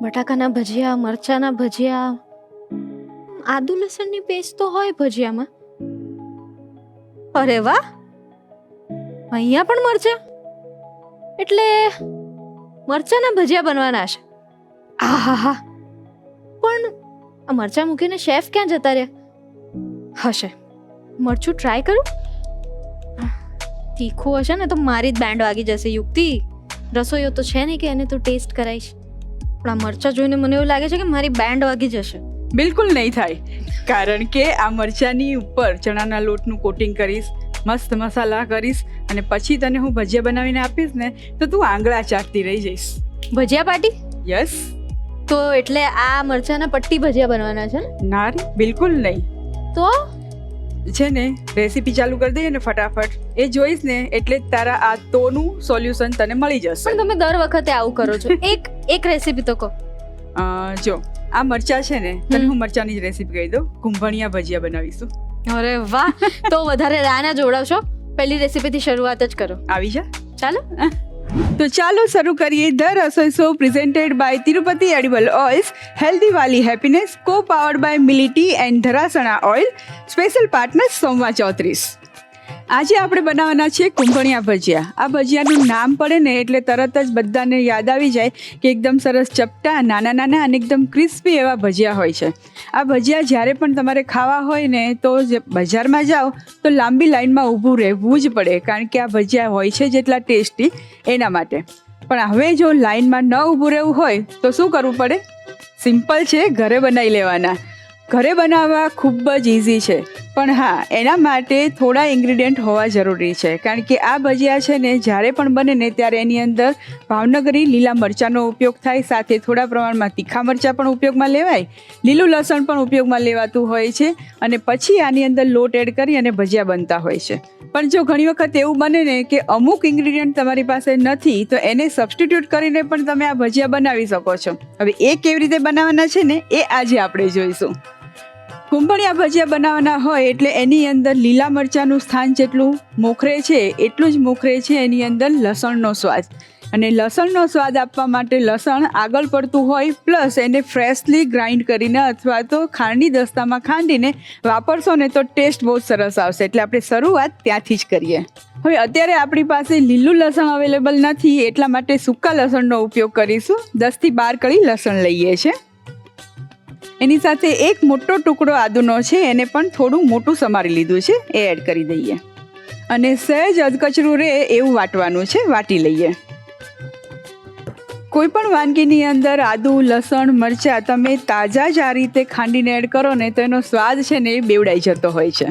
બટાકાના ભજીયા, મરચાના ભજીયા, આદુ લસણની પેસ્ટ તો હોય ભજીયામાં. અરે વાહ, અહીંયા પણ મરચા, એટલે મરચાના ભજીયા બનવાના છે. આહાહા, પણ આ મરચા મૂકીને શેફ ક્યાં જતા રહ્યા હશે? મરચું ટ્રાય કરું. તીખું હશે ને તો મારી જ બેન્ડ વાગી જશે. યુક્તિ, રસોઈયો તો છે નહીં કે એને તો ટેસ્ટ કરાવીશ, પણ આ મરચા જોઈને મને એવું લાગે છે કે મારી બેન્ડ વાગી જશે. બિલકુલ નહીં થાય, કારણ કે આ મરચાની ઉપર ચણાના લોટનું કોટિંગ કરીશ, મસ્ત મસાલા કરીશ, અને પછી તને હું ભજીયા બનાવીને આપીશ ને તો તું આંગળા ચાટતી રહી જઈશ. ભજીયા પાર્ટી? યસ. તો એટલે આ મરચાના પટ્ટી ભજીયા બનવાના છે ને? ના રે, બિલકુલ નહીં. તો છે ને, રેસીપી ચાલુ કરી દઈએ ને ફટાફટ, એ જોઈશ ને એટલે તારા આ તોનું સોલ્યુશન તને મળી જશે. પણ તમે દર વખતે આવું કરો છો. એક રેસીપી તો કહો. જો આ મરચા છે ને, તને હું મરચાની જ રેસીપી કહી દઉં. કુંભણિયા ભજીયા બનાવીશું. અરે વાહ, તો વધારે રાહ ના જોડાવશો, પહેલી રેસીપીથી શરૂઆત જ કરો. આવી જા, ચાલો. તો ચાલો શરૂ કરીએ the Rasoi show presented by Tirupati edible oils, healthy વાલી happiness, co powered by Mili tea and Dharasana oil, special partner સોમવા 34. આજે આપણે બનાવવાના છે કુંભણિયા ભજીયા. આ ભજીયાનું નામ પડે ને એટલે તરત જ બધાને યાદ આવી જાય કે એકદમ સરસ ચપટા, નાના નાના અને એકદમ ક્રિસ્પી એવા ભજીયા હોય છે. આ ભજીયા જ્યારે પણ તમારે ખાવા હોય ને તો બજારમાં જાઓ તો લાંબી લાઈનમાં ઊભું રહેવું જ પડે, કારણ કે આ ભજીયા હોય છે જેટલા ટેસ્ટી એના માટે. પણ હવે જો લાઈનમાં ન ઊભું રહેવું હોય તો શું કરવું પડે? સિમ્પલ છે, ઘરે બનાવી લેવાના. ઘરે બનાવવા ખૂબ જ ઇઝી છે, પણ હા, એના માટે થોડા ઇન્ગ્રીડિયન્ટ હોવા જરૂરી છે, કારણ કે આ ભજીયા છે ને જ્યારે પણ બને ને ત્યારે એની અંદર ભાવનગરી લીલા મરચાંનો ઉપયોગ થાય, સાથે થોડા પ્રમાણમાં તીખા મરચાં પણ ઉપયોગમાં લેવાય, લીલું લસણ પણ ઉપયોગમાં લેવાતું હોય છે, અને પછી આની અંદર લોટ એડ કરી અને ભજીયા બનતા હોય છે. પણ જો ઘણી વખત એવું બને ને કે અમુક ઇન્ગ્રીડિયન્ટ તમારી પાસે નથી, તો એને સબસ્ટિટ્યૂટ કરીને પણ તમે આ ભજીયા બનાવી શકો છો. હવે એ કેવી રીતે બનાવવાના છે ને એ આજે આપણે જોઈશું. કુંભણિયા ભજીયા બનાવવાના હોય એટલે એની અંદર લીલા મરચાંનું સ્થાન જેટલું મોખરે છે એટલું જ મોખરે છે એની અંદર લસણનો સ્વાદ. અને લસણનો સ્વાદ આપવા માટે લસણ આગળ પડતું હોય, પ્લસ એને ફ્રેશલી ગ્રાઇન્ડ કરીને અથવા તો ખાંડની દસ્તામાં ખાંડીને વાપરશો ને તો ટેસ્ટ બહુ સરસ આવશે. એટલે આપણે શરૂઆત ત્યાંથી જ કરીએ. હવે અત્યારે આપણી પાસે લીલું લસણ અવેલેબલ નથી, એટલા માટે સૂકા લસણનો ઉપયોગ કરીશું. 10 થી 12 કળી લસણ લઈએ છીએ. એની સાથે એક મોટો ટુકડો આદુનો છે, એને પણ થોડું મોટું સમારી લીધું છે, એ એડ કરી દઈએ. અને સહેજ અધકચરું રહે એવું વાટવાનું છે, વાટી લઈએ. કોઈ પણ વાનગીની અંદર આદુ, લસણ, મરચાં તમે તાજા જ આ રીતે ખાંડીને એડ કરો ને તો એનો સ્વાદ છે ને એ બેવડાઈ જતો હોય છે.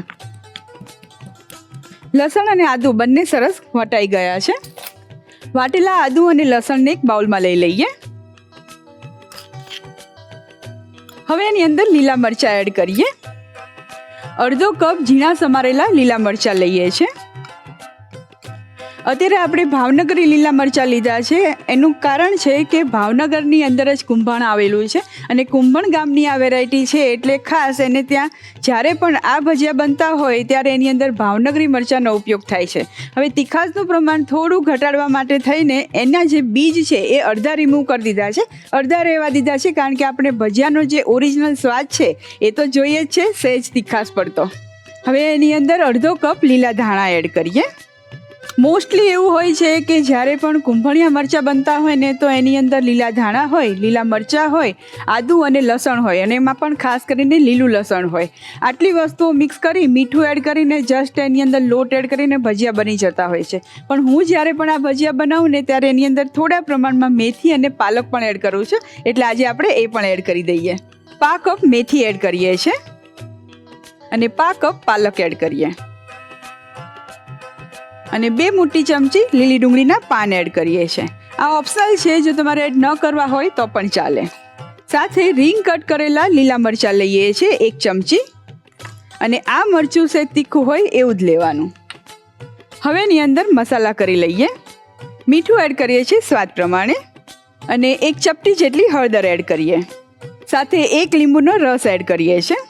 લસણ અને આદુ બંને સરસ વટાઈ ગયા છે. વાટેલા આદુ અને લસણને એક બાઉલમાં લઈ લઈએ. હવે એની અંદર લીલા મરચાં એડ કરીએ. અડધો કપ ઝીણા સમારેલા લીલા મરચાં લઈએ છીએ. અત્યારે આપણે ભાવનગરી લીલા મરચાં લીધા છે. એનું કારણ છે કે ભાવનગરની અંદર જ કુંભણ આવેલું છે, અને કુંભણ ગામની આ વેરાયટી છે એટલે ખાસ એને ત્યાં જ્યારે પણ આ ભજીયા બનતા હોય ત્યારે એની અંદર ભાવનગરી મરચાંનો ઉપયોગ થાય છે. હવે તીખાશનું પ્રમાણ થોડું ઘટાડવા માટે થઈને એના જે બીજ છે એ અડધા રિમૂવ કરી દીધા છે, અડધા રહેવા દીધા છે, કારણ કે આપણે ભજીયાનો જે ઓરિજિનલ સ્વાદ છે એ તો જોઈએ જ છે, સહેજ તીખાશ પડતો. હવે એની અંદર અડધો કપ લીલા ધાણા એડ કરીએ. મોસ્ટલી એવું હોય છે કે જ્યારે પણ કુંભણિયા મરચાં બનતા હોય ને તો એની અંદર લીલા ધાણા હોય, લીલા મરચાં હોય, આદુ અને લસણ હોય, અને એમાં પણ ખાસ કરીને લીલું લસણ હોય. આટલી વસ્તુઓ મિક્સ કરી મીઠું એડ કરીને જસ્ટ એની અંદર લોટ એડ કરીને ભજીયા બની જતા હોય છે. પણ હું જ્યારે પણ આ ભજીયા બનાવું ને ત્યારે એની અંદર થોડા પ્રમાણમાં મેથી અને પાલક પણ એડ કરું છું, એટલે આજે આપણે એ પણ એડ કરી દઈએ. 1/2 કપ મેથી એડ કરીએ છીએ અને 1/2 કપ પાલક એડ કરીએ, અને 2 મોટી ચમચી લીલી ડુંગળીના પાન એડ કરીએ છીએ. આ ઓપ્શનલ છે, જો તમારે એડ ન કરવા હોય તો પણ ચાલે. સાથે રીંગ કટ કરેલા લીલા મરચાં લઈએ છીએ 1 ચમચી, અને આ મરચું છે તીખું હોય એવું જ લેવાનું. હવે એની અંદર મસાલા કરી લઈએ. મીઠું એડ કરીએ છીએ સ્વાદ પ્રમાણે, અને 1 ચપટી જેટલી હળદર એડ કરીએ. સાથે 1 લીંબુનો રસ એડ કરીએ છીએ.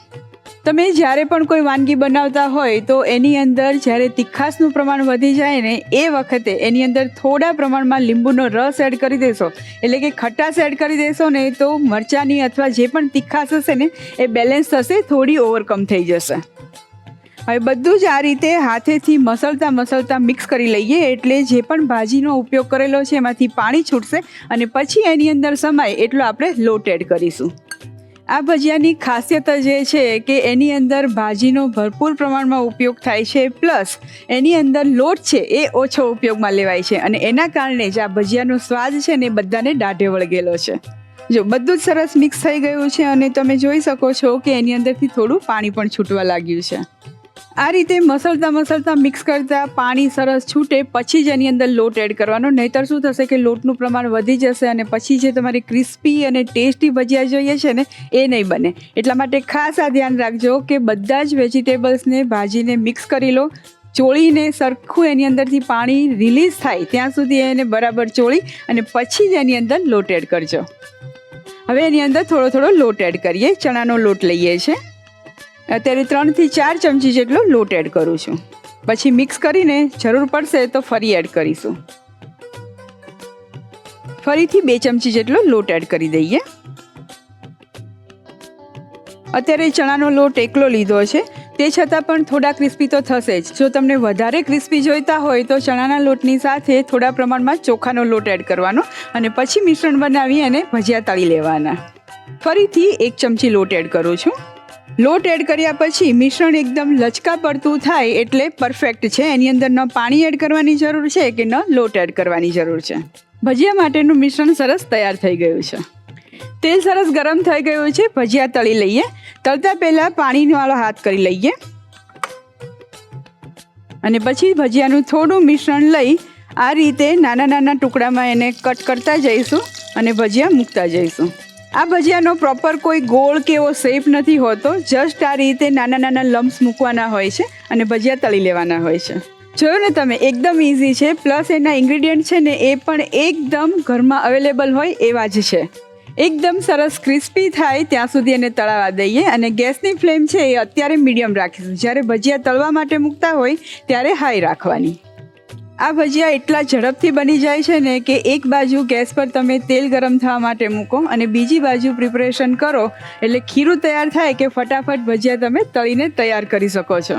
તમે જ્યારે પણ કોઈ વાનગી બનાવતા હોય તો એની અંદર જ્યારે તીખાશનું પ્રમાણ વધી જાય ને એ વખતે એની અંદર થોડા પ્રમાણમાં લીંબુનો રસ એડ કરી દેશો, એટલે કે ખટાશ એડ કરી દેશો ને તો મરચાંની અથવા જે પણ તીખાશ હશે ને એ બેલેન્સ થશે, થોડી ઓવરકમ થઈ જશે. હવે બધું જ આ રીતે હાથેથી મસળતા મિક્સ કરી લઈએ એટલે જે પણ ભાજીનો ઉપયોગ કરેલો છે એમાંથી પાણી છૂટશે અને પછી એની અંદર સમાય એટલો આપણે લોટ એડ કરીશું. આ ભજીયાની ખાસિયત જે છે કે એની અંદર ભાજીનો ભરપૂર પ્રમાણમાં ઉપયોગ થાય છે, પ્લસ એની અંદર લોટ છે એ ઓછો ઉપયોગમાં લેવાય છે અને એના કારણે જ આ ભજીયાનો સ્વાદ છે ને બધાને દાઢે વળગેલો છે. જો બધું જ સરસ મિક્સ થઈ ગયું છે અને તમે જોઈ શકો છો કે એની અંદરથી થોડું પાણી પણ છૂટવા લાગ્યું છે. આ રીતે મસળતા મિક્સ કરતાં પાણી સરસ છૂટે પછી જ એની અંદર લોટ એડ કરવાનો, નહીંતર શું થશે કે લોટનું પ્રમાણ વધી જશે અને પછી જે તમારી ક્રિસ્પી અને ટેસ્ટી ભજીયા જોઈએ છે ને એ નહીં બને. એટલા માટે ખાસ આ ધ્યાન રાખજો કે બધા જ વેજીટેબલ્સને ભાજીને મિક્સ કરી લો, ચોળીને સરખું એની અંદરથી પાણી રિલીઝ થાય ત્યાં સુધી એને બરાબર ચોળી અને પછી જ એની અંદર લોટ એડ કરજો. હવે એની અંદર થોડો લોટ એડ કરીએ. ચણાનો લોટ લઈએ છીએ. અત્યારે 3 થી 4 ચમચી જેટલો લોટ એડ કરું છું. પછી મિક્સ કરીને જરૂર પડશે તો ફરી એડ કરીશું. ફરીથી 2 ચમચી જેટલો લોટ એડ કરી દઈએ. અત્યારે ચણાનો લોટ એકલો લીધો છે, તે છતાં પણ થોડા ક્રિસ્પી તો થશે જ. જો તમને વધારે ક્રિસ્પી જોઈતા હોય તો ચણાના લોટની સાથે થોડા પ્રમાણમાં ચોખાનો લોટ એડ કરવાનો અને પછી મિશ્રણ બનાવી અને ભજીયા તળી લેવાના. ફરીથી 1 ચમચી લોટ એડ કરું છું. લોટ એડ કર્યા પછી મિશ્રણ એકદમ લચકા પડતું થાય એટલે પરફેક્ટ છે. એની અંદર ન પાણી એડ કરવાની જરૂર છે કે ન લોટ એડ કરવાની જરૂર છે. ભજીયા માટેનું મિશ્રણ સરસ તૈયાર થઈ ગયું છે. તેલ સરસ ગરમ થઈ ગયું છે. ભજીયા તળી લઈએ. તળતા પહેલાં પાણીવાળો હાથ કરી લઈએ અને પછી ભજીયાનું થોડું મિશ્રણ લઈ આ રીતે નાના ટુકડામાં એને કટ કરતા જઈશું અને ભજીયા મૂકતા જઈશું. આ ભજીયાનો પ્રોપર કોઈ ગોળ કે એવો શેપ નથી હોતો, જસ્ટ આ રીતે નાના લમ્સ મૂકવાના હોય છે અને ભજીયા તળી લેવાના હોય છે. જોયું ને તમે, એકદમ ઇઝી છે, પ્લસ એના ઇન્ગ્રીડિયન્ટ છે ને એ પણ એકદમ ઘરમાં અવેલેબલ હોય એવા જ છે. એકદમ સરસ ક્રિસ્પી થાય ત્યાં સુધી એને તળાવા દઈએ અને ગેસની ફ્લેમ છે એ અત્યારે મીડિયમ રાખીશું. જ્યારે ભજીયા તળવા માટે મૂકતા હોય ત્યારે હાઈ રાખવાની. આ ભજીયા એટલા ઝડપથી બની જાય છે ને કે એક બાજુ ગેસ પર તમે તેલ ગરમ થવા માટે મૂકો અને બીજી બાજુ પ્રિપરેશન કરો એટલે ખીરું તૈયાર થાય કે ફટાફટ ભજીયા તમે તળીને તૈયાર કરી શકો છો.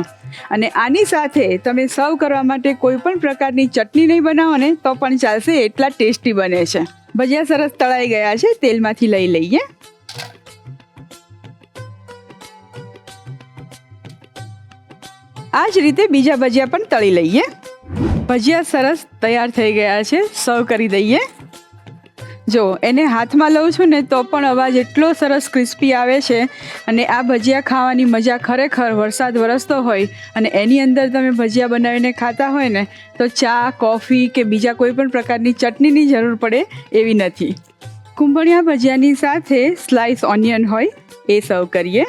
અને આની સાથે તમે સર્વ કરવા માટે કોઈ પણ પ્રકારની ચટણી નહીં બનાવો ને તો પણ ચાલશે, એટલા ટેસ્ટી બને છે. ભજીયા સરસ તળાઈ ગયા છે, તેલમાંથી લઈ લઈએ. આ જ રીતે બીજા ભજીયા પણ તળી લઈએ. ભજીયા સરસ તૈયાર થઈ ગયા છે, સર્વ કરી દઈએ. જો એને હાથમાં લઉં છું ને તો પણ અવાજ એટલો સરસ ક્રિસ્પી આવે છે અને આ ભજીયા ખાવાની મજા ખરેખર વરસાદ વરસતો હોય અને એની અંદર તમે ભજીયા બનાવીને ખાતા હોય ને તો ચા, કોફી કે બીજા કોઈ પણ પ્રકારની ચટણીની જરૂર પડે એવી નથી. કુંભણિયા ભજીયાની સાથે સ્લાઇસ ઓનિયન હોય એ સર્વ કરીએ.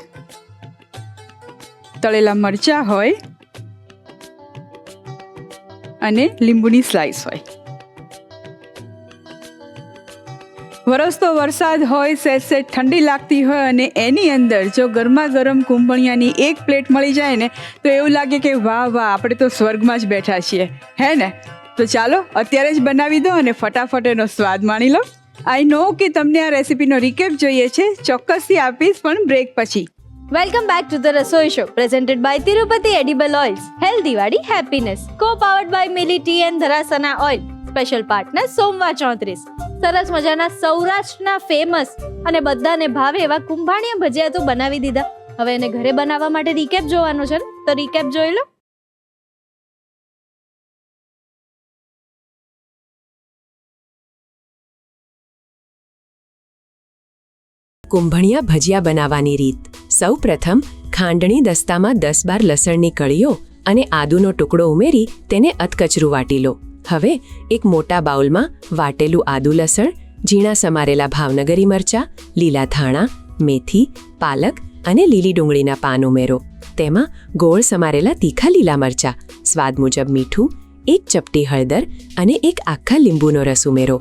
તળેલા મરચાં હોય અને લીંબુની સ્લાઇસ હોય. વરસતો વરસાદ હોય, સહેજ ઠંડી લાગતી હોય અને એની અંદર જો ગરમા ગરમ કુંભણિયાની એક પ્લેટ મળી જાય ને તો એવું લાગે કે વાહ આપણે તો સ્વર્ગમાં જ બેઠા છીએ, હે ને? તો ચાલો અત્યારે જ બનાવી દો અને ફટાફટ એનો સ્વાદ માણી લો. આઈ નો કે તમને આ રેસિપીનો રિકેપ જોઈએ છે, ચોક્કસથી આપીશ પણ બ્રેક પછી. Welcome back to the Rasoi Show, presented by Tirupati Edible Oils. Healthy Wadi Happiness. Co-powered by Milli Tea and Dharasana Oil. Special partner Somva 34. સરસ મજાના સૌરાષ્ટ્રના ફેમસ અને બધાને ભાવે એવા કુંભાણિયા ભજીયા તો બનાવી દીધા. હવે એને ઘરે બનાવવા માટે રિકેપ જોવાનો છે ને, તો રિકેપ જોઈ લો. કુંભણિયા ભજીયા બનાવવાની રીત. સૌ પ્રથમ ખાંડણી દસ્તામાં 10-12 લસણની કળીઓ અને આદુનો ટુકડો ઉમેરી તેને અધકચરું વાટી લો. હવે એક મોટા બાઉલમાં વાટેલું આદુ લસણ, ઝીણા સમારેલા ભાવનગરી મરચાં, લીલા ધાણા, મેથી, પાલક અને લીલી ડુંગળીના પાન ઉમેરો. તેમાં ગોળ સમારેલા તીખા લીલા મરચાં, સ્વાદ મુજબ મીઠું, 1 ચપટી હળદર અને 1 આખા લીંબુનો રસ ઉમેરો.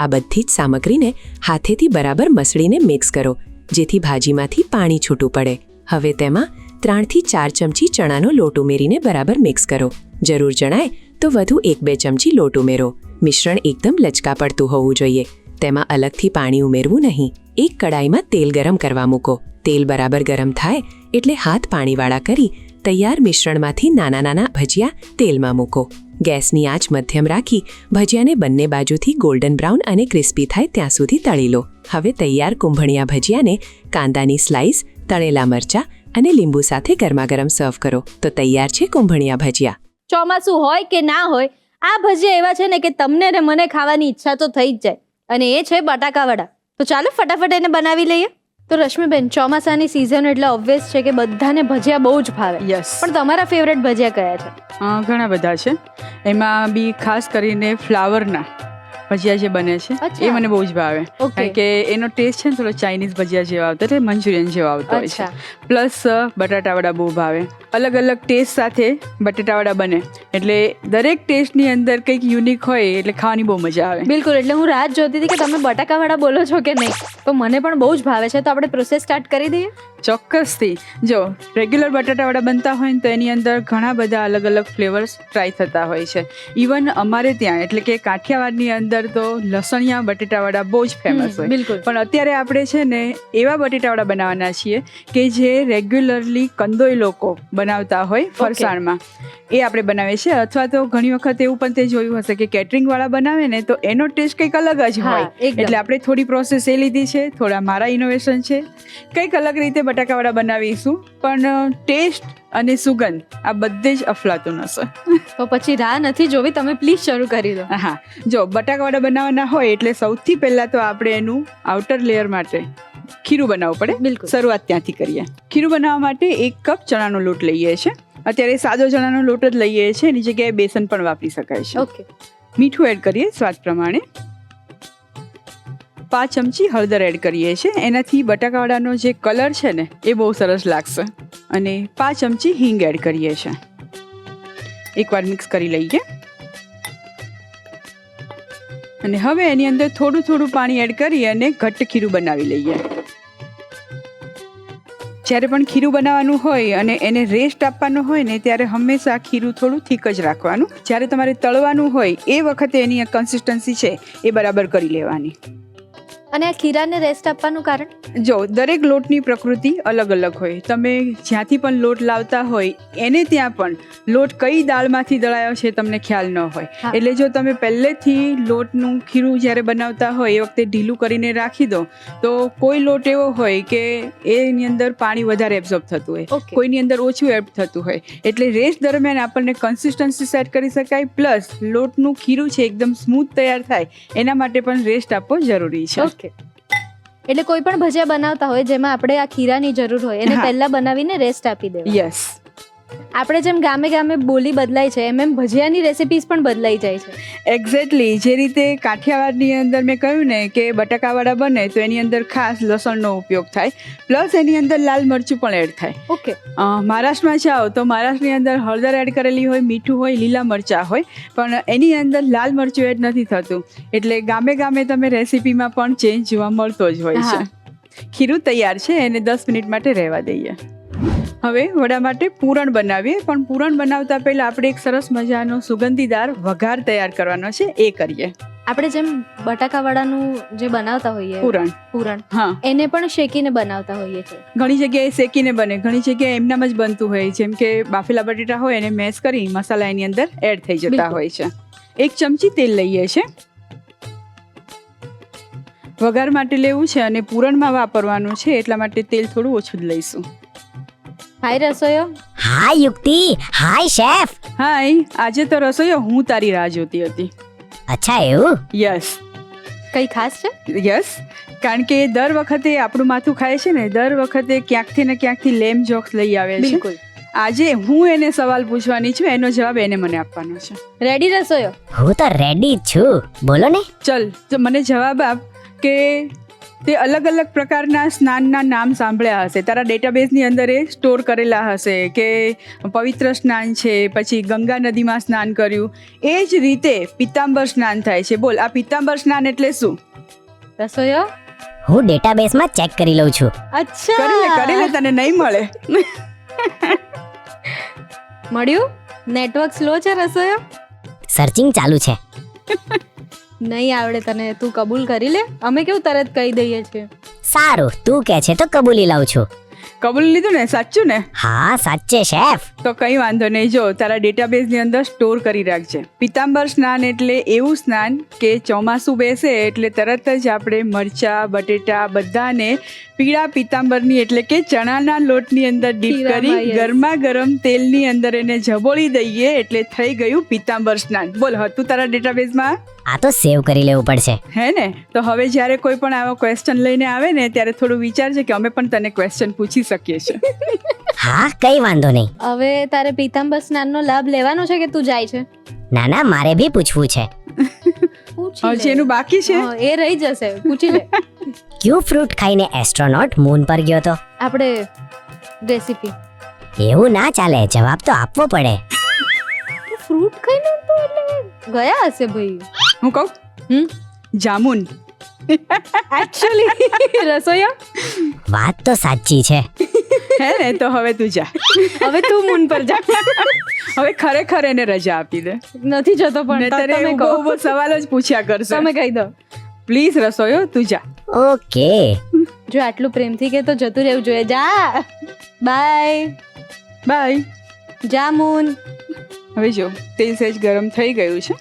આ બધી જ સામગ્રીને હાથેથી બરાબર મસળીને મિક્સ કરો જેથી ભાજીમાંથી પાણી છૂટું પડે. હવે તેમાં 3થી 4 ચમચી ચણાનો લોટ ઉમેરીને બરાબર મિક્સ કરો. જરૂર જણાય તો વધુ 1-2 ચમચી લોટ ઉમેરો. મિશ્રણ એકદમ લચકા પડતું હોવું જોઈએ. તેમાં અલગથી પાણી ઉમેરવું નહીં. એક કડાઈમાં તેલ ગરમ કરવા મૂકો. તેલ બરાબર ગરમ થાય એટલે હાથ પાણીવાળા કરી તૈયાર મિશ્રણમાંથી નાના નાના ભજીયા તેલમાં મૂકો. ગેસની આંચ મધ્યમ રાખી ભજીયાને બંને બાજુથી ગોલ્ડન બ્રાઉન અને ક્રિસ્પી થાય ત્યાં સુધી તળી લો. હવે તૈયાર કુંભણિયા ભજીયાને કાંદાની સ્લાઇસ, તળેલા મરચાં અને લીંબુ સાથે ગરમાગરમ સર્વ કરો તો તૈયાર છે કુંભણિયા ભજીયા. ચોમાસું હોય કે ના હોય, આ ભજીયા એવા છે ને કે તમને ને મને ખાવાની ઈચ્છા તો થઈ જ જાય. અને એ છે બટાકાવડા. તો ચાલો ફટાફટ એને બનાવી લઈએ. તો રશ્મિબેન, ચોમાસાની સિઝન એટલે ઓબ્વિયસ છે કે બધાને ભજીયા બહુ જ ભાવે. યસ, પણ તમારા ફેવરેટ ભજીયા કયા છે? ઘણા બધા છે. એમાં બી ખાસ કરીને ફ્લાવરના ભજીયા જે બને છે અચ્છા. એ મને બહુ જ ભાવે. Okay. કારણ કે એનો ટેસ્ટ છે ને થોડો ચાઇનીઝ ભજીયા જેવા આવતો એટલે મંચુરિયન જેવો આવતો હોય છે. અચ્છા. પ્લસ બટાટાવડા બહુ ભાવે. અલગ અલગ ટેસ્ટ સાથે બટાટાવડા બને એટલે દરેક ટેસ્ટની અંદર કંઈક યુનિક હોય એટલે ખાવાની બહુ મજા આવે. બિલકુલ, એટલે હું રાહ જ જોતી હતી કે તમે બટાકાવાળા બોલો છો કે નહીં. તો મને પણ બહુ જ ભાવે છે. તો આપણે પ્રોસેસ સ્ટાર્ટ કરી દઈએ. ચોક્કસથી. જો રેગ્યુલર બટાટાવડા બનતા હોય ને તો એની અંદર ઘણા બધા અલગ અલગ ફ્લેવર્સ ટ્રાય થતા હોય છે. ઇવન અમારે ત્યાં એટલે કે કાઠિયાવાડની અંદર તો લસણિયા બટેટાવડા બહુ જ ફેમસ હોય. બિલકુલ. પણ અત્યારે આપણે છે ને એવા બટેટાવડા બનાવવાના છીએ કે જે રેગ્યુલરલી કંદોઈ લોકો બનાવતા હોય ફરસાણમાં, એ આપણે બનાવીએ છીએ. અથવા તો ઘણી વખત એવું પણ તે જોયું હશે કે કેટરિંગ વાળા બનાવે ને તો એનો ટેસ્ટ કંઈક અલગ જ હા, હોય. એકદમ. એટલે આપણે થોડી પ્રોસેસ એ લીધી છે, થોડા મારા ઇનોવેશન છે. કંઈક અલગ રીતે બટાકાવડા બનાવીશું, પણ ટેસ્ટ અને સુગંધ આ બધે જ અફલાતું હશે. તો પછી રાહ નથી જોવી, તમે પ્લીઝ શરૂ કરી દો. હા, જો બટાકાવડા બનાવવાના હોય એટલે સૌથી પહેલા તો આપણે એનું આઉટર લેયર માટે ખીરું બનાવવું પડે. બિલકુલ. શરૂઆત ત્યાંથી કરીએ. ખીરું બનાવવા માટે 1 કપ ચણાનો લોટ લઈએ છીએ. અત્યારે સાદો ચણાનો લોટ જ લઈએ છીએ, એની જગ્યાએ બેસન પણ વાપરી શકાય છે. ઓકે. મીઠું એડ કરીએ સ્વાદ પ્રમાણે. 5 ચમચી હળદર એડ કરીએ છીએ. એનાથી બટાકાવડાનો જે કલર છે ને એ બહુ સરસ લાગશે. અને 5 ચમચી હિંગ એડ કરીએ છીએ. એકવાર મિક્સ કરી લઈએ. અને હવે એની અંદર થોડું થોડું પાણી એડ કરી અને ઘટ્ટ ખીરું બનાવી લઈએ. જ્યારે પણ ખીરું બનાવવાનું હોય અને એને રેસ્ટ આપવાનો હોય ને ત્યારે હંમેશા ખીરું થોડું થીક જ રાખવાનું. જ્યારે તમારે તળવાનું હોય એ વખતે એની કન્સિસ્ટન્સી છે એ બરાબર કરી લેવાની. અને આ ખીરાને રેસ્ટ આપવાનું કારણ? જો દરેક લોટની પ્રકૃતિ અલગ અલગ હોય. તમે જ્યાંથી પણ લોટ લાવતા હોય એને ત્યાં પણ લોટ કઈ દાળમાંથી દળાયો છે તમને ખ્યાલ ન હોય. હા. એટલે જો તમે પહેલેથી લોટનું ખીરું જ્યારે બનાવતા હોય એ વખતે ઢીલું કરીને રાખી દો તો કોઈ લોટ એવો હોય કે એની અંદર પાણી વધારે એબ્ઝોર્બ થતું હોય, Okay. કોઈની અંદર ઓછું એબ થતું હોય. એટલે રેસ્ટ દરમિયાન આપણને કન્સિસ્ટન્સી સેટ કરી શકાય. પ્લસ લોટનું ખીરું છે એકદમ સ્મૂથ તૈયાર થાય એના માટે પણ રેસ્ટ આપવો જરૂરી છે. ઓકે. એટલે કોઈ પણ ભજીયા બનાવતા હોય જેમાં આપણે આ ખીરાની જરૂર હોય એને હા. પહેલા બનાવીને રેસ્ટ આપી દેવા. યસ. આપણે જેમ ગામે ગામે બોલી બદલાય છે એમ ભજીયાની રેસિપીઝ પણ બદલાઈ જાય છે. એક્ઝેક્ટલી. જે રીતે કાઠિયાવાડની અંદર મેં કહ્યું ને કે બટાકાવડા બને તો એની અંદર ખાસ લસણનો ઉપયોગ થાય. પ્લસ એની અંદર લાલ મરચું પણ એડ થાય. ઓકે. મહારાષ્ટ્રમાં જાઓ તો મહારાષ્ટ્રની અંદર હળદર એડ કરેલી હોય, મીઠું હોય, લીલા મરચાં હોય, પણ એની અંદર લાલ મરચું એડ નથી થતું. એટલે ગામે ગામે તમે રેસીપીમાં પણ ચેન્જ જોવા મળતો જ હોય છે. ખીરું તૈયાર છે, એને 10 મિનિટ માટે રહેવા દઈએ. હવે વડા માટે પૂરણ બનાવીએ. પણ પૂરણ બનાવતા પહેલા આપણે એક સરસ મજાનો સુગંધીદાર વઘાર તૈયાર કરવાનો છે, એ કરીએ. આપણે જેમ બટાકાવાળાનું જે બનાવતા હોઈએ પૂરણ. પૂરણ, હા, એને પણ શેકીને બનાવતા હોઈએ છે. ઘણી જગ્યાએ શેકીને બને, ઘણી જગ્યાએ એમનામ જ બનતું હોય. જેમ કે બાફેલા બટેટા હોય એને મેશ કરી મસાલા એની અંદર એડ થઈ જતા બિલકુલ. હોય છે. 1 ચમચી તેલ લઈએ છે. વઘાર માટે લેવું છે અને પૂરણમાં વાપરવાનું છે એટલા માટે તેલ થોડું ઓછું જ લઈશું. હાય રસોઈયો. હાય યુક્તિ. હાય શેફ. હાય, આજે તો રસોઈયો હું તારી રાહ જોતી હતી. અચ્છા એવું? યસ. કઈ ખાસ છે? યસ, કારણ કે દર વખતે આપણું માથું ખાય છે ને, દર વખતે ક્યાંકથી ને ક્યાંકથી લેમ જોક્સ લઈ આવે છે. બિલકુલ. આજે હું એને સવાલ પૂછવાની છું, એનો જવાબ એને મને આપવાનો છે. રેડી રસોઈયો? હું તો રેડી છું, બોલો ને. ચલ, તો મને જવાબ આપ કે તે અલગ અલગ પ્રકારના સ્નાનના નામ સાંભળ્યા હશે, તારા ડેટાબેઝની અંદર એ સ્ટોર કરેલા હશે કે પવિત્ર સ્નાન છે, પછી ગંગા નદીમાં સ્નાન કર્યું. એ જ રીતે પિત્તાંબર સ્નાન થાય છે. બોલ, આ પિત્તાંબર સ્નાન એટલે શું? રસોઈયો? હું ડેટાબેઝમાં ચેક કરી લઉં છું. અચ્છા. કરી લે, તને નહીં મળે. મળ્યું? નેટવર્ક સ્લો છે રસોઈયો? સર્ચિંગ ચાલુ છે. નહીં આવડે તને, તું કબૂલ કરી લે. અમે કેવું તરત કહી દઈએ છીએ. સારું, તું કહે છે તો કબૂલી લઉં છું. કબૂલ લીધું ને? સાચું ને? હા સાચે શેફ. તો કંઈ વાંધો નહીં. જો તારા ડેટાબેઝની અંદર સ્ટોર કરી રાખજે. પિતાંબર સ્નાન એટલે એવું સ્નાન કે ચોમાસું બેસે એટલે તરત જ આપણે મરચા, બટેટા બધાને પીળા પિતાંબરની એટલે કે ચણાના લોટની અંદર ડીપ શીરામાં, કરી yes. ગરમા ગરમ તેલની અંદર એને જબોળી દઈએ એટલે થઈ ગયું પિતાંબર સ્નાન. બોલ, હતું તારા ડેટાબેઝમાં? આ તો સેવ કરી લેવું પડશે. હે ને? તો હવે જ્યારે કોઈ પણ આવો ક્વેશ્ચન લઈને આવે ને ત્યારે થોડું વિચારજે કે અમે પણ તને ક્વેશ્ચન પૂછી શકીએ છીએ. હા કઈ વાંધો નહીં. હવે તારે પીતાંબર સ્નાનનો લાભ લેવાનો છે કે તું જાય છે? ના ના, મારે બી પૂછવું છે. પૂછી લે. હજી એનું બાકી છે. હા, એ રહી જશે, પૂછી લે. ક્યુ ફ્રૂટ ખાઈને એસ્ટ્રોનોટ મૂન પર ગયો તો? આપણે રેસીપી. એવું ના ચાલે, જવાબ તો આપવો પડે. ફ્રૂટ ખાઈને તો એટલે ગયા હશે ભાઈ. હું કહું? હમ જામુન. એકચ્યુઅલી રસોઈયા વાત તો સાચી છે. હે ને? તો હવે તું જા. હવે તું મૂન પર જા. હવે ખરેખર એને રજા આપી દે. નથી જતો પણ નહીંતર તમે એ કહો. બહુ સવાલો જ પૂછ્યા કરશે. તમે કહી દો. પ્લીઝ રસોયો, તું જા. ઓકે. જો આટલું પ્રેમથી કે તો જતું રહેવું જોઈએ. જા. બાય. બાય. જા મૂન. હવે જો તેલ સહેજ ગરમ થઈ ગયું છે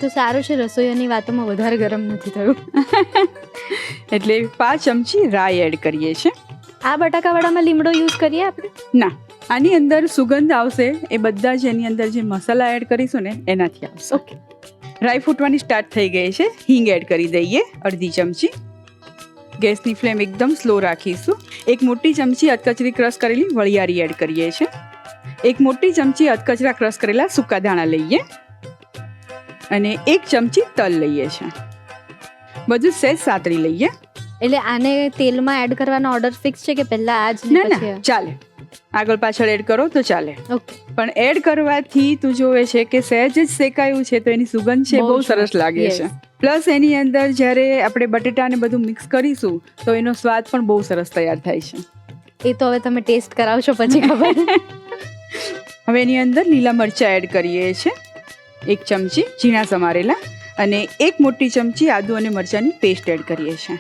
તો સારું છે, રસોઈયાની વાતોમાં વધારે ગરમ નથી થયું. એટલે 5 ચમચી રાઈ એડ કરીએ છીએ. આ બટાકાવાળામાં લીમડો યુઝ કરીએ આપણે? ના, આની અંદર સુગંધ આવશે એ બધા જ એની અંદર જે મસાલા એડ કરીશું ને એનાથી આવશે. ઓકે. રાઈ ફૂટવાની સ્ટાર્ટ થઈ ગઈ છે. હિંગ એડ કરી દઈએ અડધી ચમચી. ગેસની ફ્લેમ એકદમ સ્લો રાખીશું. 1 મોટી ચમચી અધકચરી ક્રશ કરેલી વળિયારી એડ કરીએ છીએ. 1 મોટી ચમચી અધકચરા ક્રશ કરેલા સૂકા ધાણા લઈએ અને 1 ચમચી તલ લઈએ છીએ. બધું સહેજ સાતળી લઈએ. એટલે આને તેલમાં એડ કરવાનો ઓર્ડર ફિક્સ છે કે પહેલા આ જ ને ના પછી ના, ચાલે. આગળ પાછળ એડ કરો તો ચાલે. ઓકે. પણ એડ કરવાથી તું જોવે છે કે સહેજ જ શેકાયું છે તો એની સુગંધ છે બહુ બહુ સરસ લાગે yes. છે. પ્લસ એની અંદર જ્યારે આપણે બટેટાને બધું મિક્સ કરીશું તો એનો સ્વાદ પણ બહુ સરસ તૈયાર થાય છે. એ તો હવે તમે ટેસ્ટ કરાવશો પછી ખબર. હવે એની અંદર લીલા મરચાં એડ કરીએ છીએ. 1 ચમચી ઝીણા સમારેલા અને 1 મોટી ચમચી આદુ અને મરચાંની પેસ્ટ એડ કરીએ છીએ.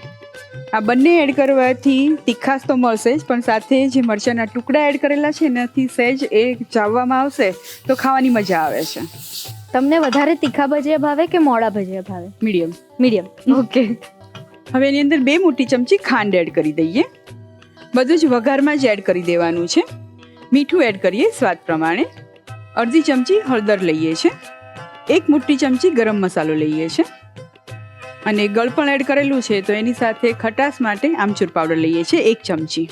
આ બંને એડ કરવાથી તીખાશ તો મળશે જ, પણ સાથે જે મરચાંના ટુકડા એડ કરેલા છે એનાથી સહેજ એ ચાવવામાં આવશે તો ખાવાની મજા આવે છે. તમને વધારે તીખા ભજીયા ભાવે કે મોડા ભજીયા ભાવે? મીડિયમ. મીડિયમ. ઓકે. હવે એની અંદર 2 મોટી ચમચી ખાંડ એડ કરી દઈએ. બધું જ વઘારમાં જ એડ કરી દેવાનું છે. મીઠું એડ કરીએ સ્વાદ પ્રમાણે. અડધી ચમચી હળદર લઈએ છીએ. 1 મોટી ચમચી ગરમ મસાલો લઈએ છીએ અને ગળપણ એડ કરેલું છે તો એની સાથે ખટાશ માટે આમચૂર પાવડર લઈએ છીએ 1 ચમચી.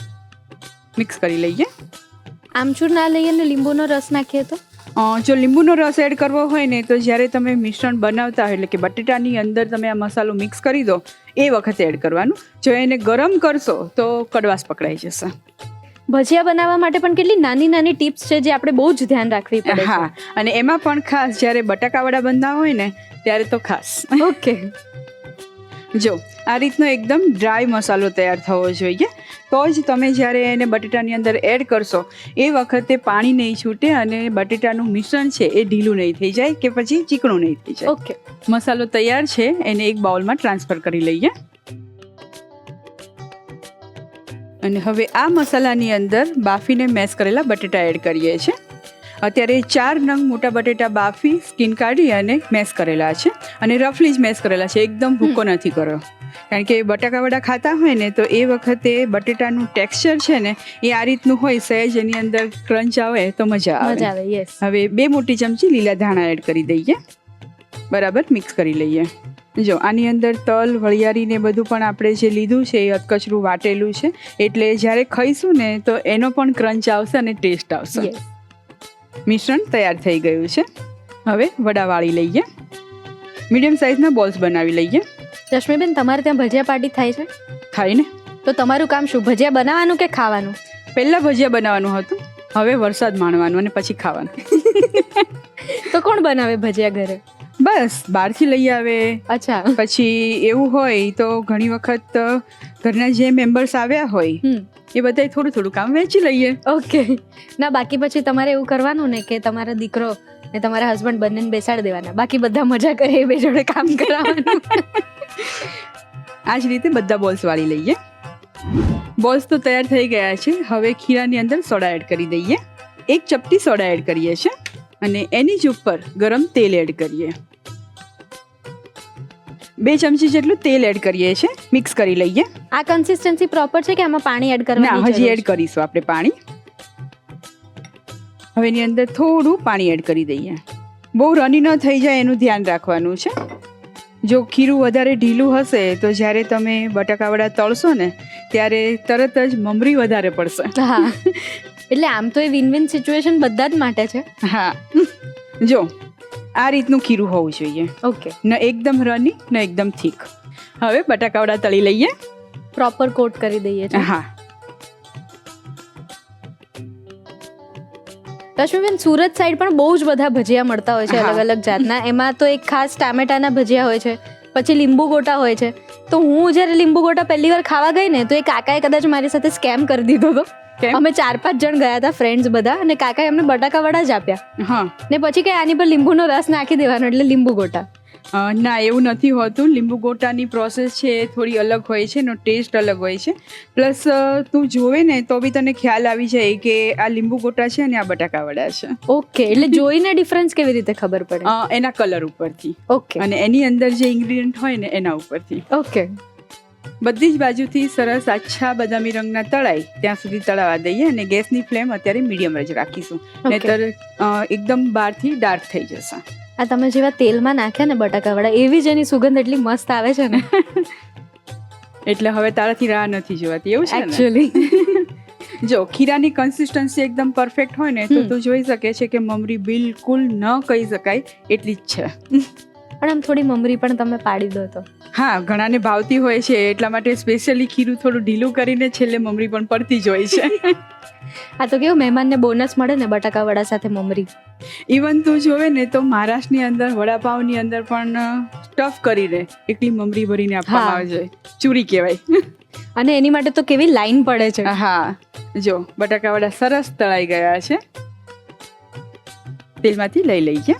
મિક્સ કરી લઈએ. આમચૂર ના લઈએ ને લીંબુનો રસ નાખીએ તો? જો લીંબુનો રસ એડ કરવો હોય ને તો જ્યારે તમે મિશ્રણ બનાવતા હોય એટલે કે બટેટાની અંદર તમે આ મસાલો મિક્સ કરી દો એ વખતે એડ કરવાનું. જો એને ગરમ કરશો તો કડવાશ પકડાઈ જશે. ભજીયા બનાવવા માટે પણ કેટલી નાની નાની ટિપ્સ છે જે આપણે બહુ જ ધ્યાન રાખવી પડે છે. હા, અને એમાં પણ ખાસ જ્યારે બટાકાવાળા બનતા હોય ને ત્યારે તો ખાસ. ઓકે. જો આ રીતનો એકદમ ડ્રાય મસાલો તૈયાર થવો જોઈએ તો જ તમે જ્યારે એને બટેટાની અંદર એડ કરશો એ વખતે પાણી નહીં છૂટે અને બટેટાનું મિશ્રણ છે એ ઢીલું નહીં થઈ જાય કે પછી ચીકણું નહીં થઈ જાય. ઓકે. મસાલો તૈયાર છે, એને એક બાઉલમાં ટ્રાન્સફર કરી લઈએ. અને હવે આ મસાલાની અંદર બાફીને મેશ કરેલા બટેટા એડ કરીએ છીએ. અત્યારે 4 નંગ મોટા બટેટા બાફી સ્કીન કાઢી અને મેશ કરેલા છે અને રફલી જ મેશ કરેલા છે, એકદમ ભૂકો નથી કર્યો. કારણ કે બટાકાવડા ખાતા હોય ને તો એ વખતે બટેટાનું ટેક્સચર છે ને એ આ રીતનું હોય, સહેજ એની અંદર ક્રંચ આવે તો મજા આવે. યસ. હવે 2 મોટી ચમચી લીલા ધાણા એડ કરી દઈએ. બરાબર મિક્સ કરી લઈએ. જો આની અંદર તલ વળિયારી ને બધું પણ આપણે જે લીધું છે એ અધકચરું વાટેલું છે એટલે જ્યારે ખાઈશું ને તો એનો પણ ક્રંચ આવશે અને ટેસ્ટ આવશે. યસ. મિશ્રણ તૈયાર થઈ ગયું છે. હવે વડા વાળી લઈએ. મીડિયમ સાઇઝના બોલ્સ બનાવી લઈએ. રશ્મિબેન, તમારે ત્યાં ભજીયા પાર્ટી થાય છે? થાય ને. તો તમારું કામ શું, ભજીયા બનાવવાનું કે ખાવાનું? પહેલાં ભજીયા બનાવવાનું હતું, હવે વરસાદ માણવાનું અને પછી ખાવાનું. તો કોણ બનાવે ભજીયા ઘરે? બસ બહારથી લઈ આવે. અચ્છા. પછી એવું હોય તો ઘણી વખત ઘરના જે મેમ્બર્સ આવ્યા હોય એ બધાય થોડું થોડું કામ વેચી લઈએ. ઓકે. ના બાકી પછી તમારે એવું કરવાનું ને કે તમારા દીકરો ને તમારા હસબન્ડ બંનેને બેસાડી દેવાના, બાકી બધા મજા કરે એ બે જોડે કામ કરાવવાનું. આ જ રીતે બધા બોલ્સ વાળી લઈએ. બોલ્સ તો તૈયાર થઈ ગયા છે. હવે ખીરાની અંદર સોડા એડ કરી દઈએ. 1 ચપટી સોડા એડ કરીએ છીએ અને એની જ ઉપર ગરમ તેલ એડ કરીએ. 2 ચમચી જેટલું તેલ એડ કરીએ છીએ. મિક્સ કરી લઈએ. આ કન્સિસ્ટન્સી પ્રોપર છે કે આમાં પાણી એડ ના, કરવાનું? હજી એડ કરીશું આપણે પાણી. હવે એની અંદર થોડું પાણી એડ કરી દઈએ. બહુ રની ન થઈ જાય એનું ધ્યાન રાખવાનું છે. જો ખીરું વધારે ઢીલું હશે તો જ્યારે તમે બટાકાવડા તળશો ને ત્યારે તરત જ મમરી વધારે પડશે. હા, એટલે આમ તો એ વિન વિન સિચ્યુએશન બધા જ માટે છે. હા, જો આ રીતનું ખીરું હોવું જોઈએ. ઓકે. ન એકદમ રની ન એકદમ થીક. હવે બટાકાવડા તળી લઈએ. પ્રોપર કોટ કરી દઈએ છીએ. હા. રશ્મિબેન, સુરત સાઈડ પણ બહુ જ બધા ભજીયા મળતા હોય છે, હા. અલગ અલગ જાતના. એમાં તો એક ખાસ ટામેટાના ભજીયા હોય છે, પછી લીંબુ ગોટા હોય છે. તો હું જ્યારે લીંબુ ગોટા પહેલી વાર ખાવા ગઈ ને તો એ કાકાએ કદાચ મારી સાથે સ્કેમ કરી દીધો હતો. કેમ? અમે 4-5 જણ ગયા હતા ફ્રેન્ડ્સ બધા, અને કાકાએ અમને બટાકાવડા જ આપ્યા હા. ને પછી કે આની પર લીંબુનો રસ નાખી દેવાનો એટલે લીંબુ ગોટા. ના, એવું નથી હોતું. લીંબુ ગોટાની પ્રોસેસ છે એ થોડી અલગ હોય છે, એનો ટેસ્ટ અલગ હોય છે. પ્લસ તું જોવે ને તો બી તને ખ્યાલ આવી જાય કે આ લીંબુ ગોટા છે અને આ બટાકાવડા છે. ઓકે, એટલે જોઈને ડિફરન્સ કેવી રીતે ખબર પડે? એના કલર ઉપરથી ઓકે અને એની અંદર જે ઇન્ગ્રીડિયન્ટ હોય ને એના ઉપરથી. ઓકે. બધી જ બાજુથી સરસ આછા બદામી રંગના તળાય ત્યાં સુધી તળાવવા દઈએ અને ગેસની ફ્લેમ અત્યારે મીડિયમ જ રાખીશું. નહીંતર એકદમ બહારથી ડાર્ક થઈ જશે. આ તમે જેવા તેલમાં નાખ્યા ને બટાકાવડા, એવી જ એની સુગંધ એટલી મસ્ત આવે છે ને. એટલે હવે તારાથી રાહ નથી જોવાતી, એવું છે ને? એકચ્યુઅલી જો ખીરાની કન્સિસ્ટન્સી એકદમ પરફેક્ટ હોય ને તો તું જોઈ શકે છે કે મમરી બિલકુલ ન કહી શકાય એટલી જ છે. પણ આમ થોડી મમરી પણ તમે પાડી દો તો. હા, ઘણાને ભાવતી હોય છે એટલા માટે સ્પેશિયલી ખીરું થોડું ઢીલું કરીને છેલ્લે મમરી પણ પડતી જ હોય છે. આ તો કેવું મહેમાનને બોનસ મળે ને બટાકાવડા સાથે મમરી. ઇવન તું જોવે ને તો મહારાષ્ટ્રની અંદર વડાપાવની અંદર પણ સ્ટફ કરીને એકલી મમરી ભરીને આપવામાં આવે છે. ચૂરી કહેવાય. અને એની માટે તો કેવી લાઈન પડે છે. હા, જો બટાકાવડા સરસ તળાઈ ગયા છે. તેલમાંથી લઈ લઈએ.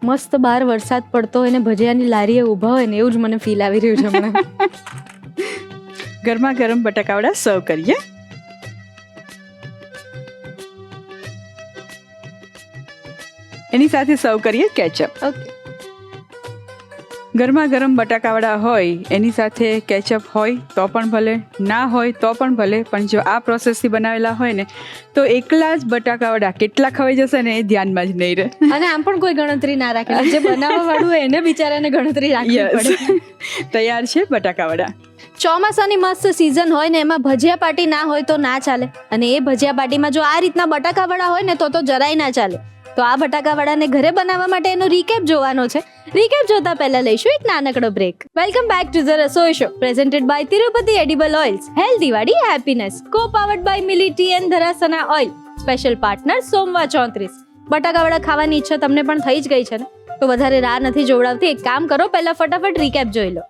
મસ્ત બહાર વરસાદ પડતો હોય ને ભજીયાની લારીએ ઊભા હોય ને એવું જ મને ફીલ આવી રહ્યું છે હમણાં. ગરમા ગરમ બટાકાવડા સર્વ કરીએ. એની સાથે સર્વ કરીએ કેચઅપ. ઓકે. ગરમા ગરમ બટાકાવડા હોય એની સાથે કેચઅપ હોય તો પણ ભલે, ના હોય તો પણ ભલે, પણ જો આ પ્રોસેસથી બનાવેલા હોય ને તો એકલા જ બટાકાવડા કેટલા ખવાઈ જશે ને એ ધ્યાનમાં જ નહીં રહે. અને આમ પણ કોઈ ગણતરી ના રાખે, જે બનાવવા વાળું હોય એને બિચારાને ગણતરી રાખવી પડે. તૈયાર છે બટાકાવડા. ચોમાસાની મસ્ત સિઝન હોય ને એમાં ભજીયા પાર્ટી ના હોય તો ના ચાલે, અને એ ભજીયા પાર્ટીમાં જો આ રીતના બટાકાવડા હોય ને તો જરાય ના ચાલે. તો આ બટાકાવડાને ઘરે બનાવવા માટે એનો રીકેપ જોવાનો છે. રીકેપ જોતા પહેલા લઈશું એક નાનકડો break. Welcome back to the Rasoi show presented by Tirupati edible oils, healthy વાડી happiness, co powered by Mili tea and Dharasana oil, special partner સોમવા 34. બટાકાવડા ખાવાની ઈચ્છા તમને પણ થઈ જ ગઈ છે ને? તો વધારે રાહ નથી જોવડાવતી, એક કામ કરો, પહેલા ફટાફટ રીકેપ જોઈ લો.